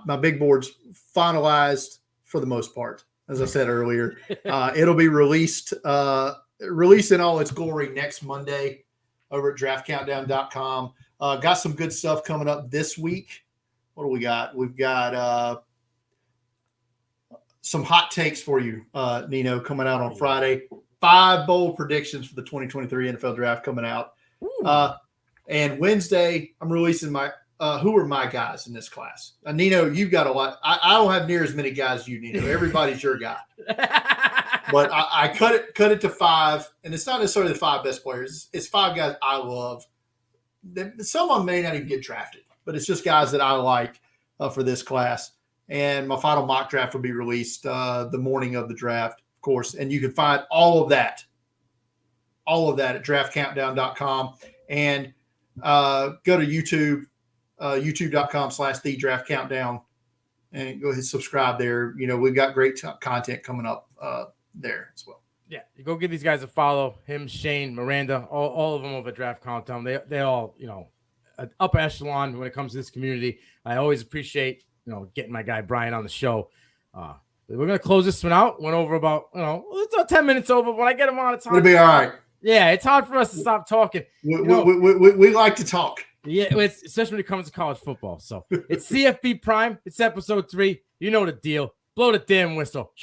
my big board's finalized for the most part. As I said earlier, it'll be released in all its glory next Monday over at draftcountdown.com. Got some good stuff coming up this week. What do we got? We've got some hot takes for you, Nino, coming out on Friday. 5 bold predictions for the 2023 NFL Draft coming out. And Wednesday, I'm releasing my who are my guys in this class. Nino, you've got a lot. I don't have near as many guys as you, Nino. Everybody's your guy. But I cut it to 5, and it's not necessarily the 5 best players. It's 5 guys I love. Some of them may not even get drafted, but it's just guys that I like for this class. And my final mock draft will be released the morning of the draft, of course. And you can find all of that at draftcountdown.com. And go to YouTube, youtube.com/thedraftcountdown, and go ahead and subscribe there. You know, we've got great content coming up there as well. Yeah, you go give these guys a follow. Him, Shane, Miranda, all of them over at Draft Countdown. They all, upper echelon when it comes to this community. I always appreciate, getting my guy Brian on the show. We're gonna close this one out. Went over about, it's about 10 minutes over. When I get him on, it's hard. It'll be all right. Yeah, it's hard for us to stop talking. We like to talk. Yeah, especially when it comes to college football. So it's CFB Prime. It's episode 3. You know the deal. Blow the damn whistle.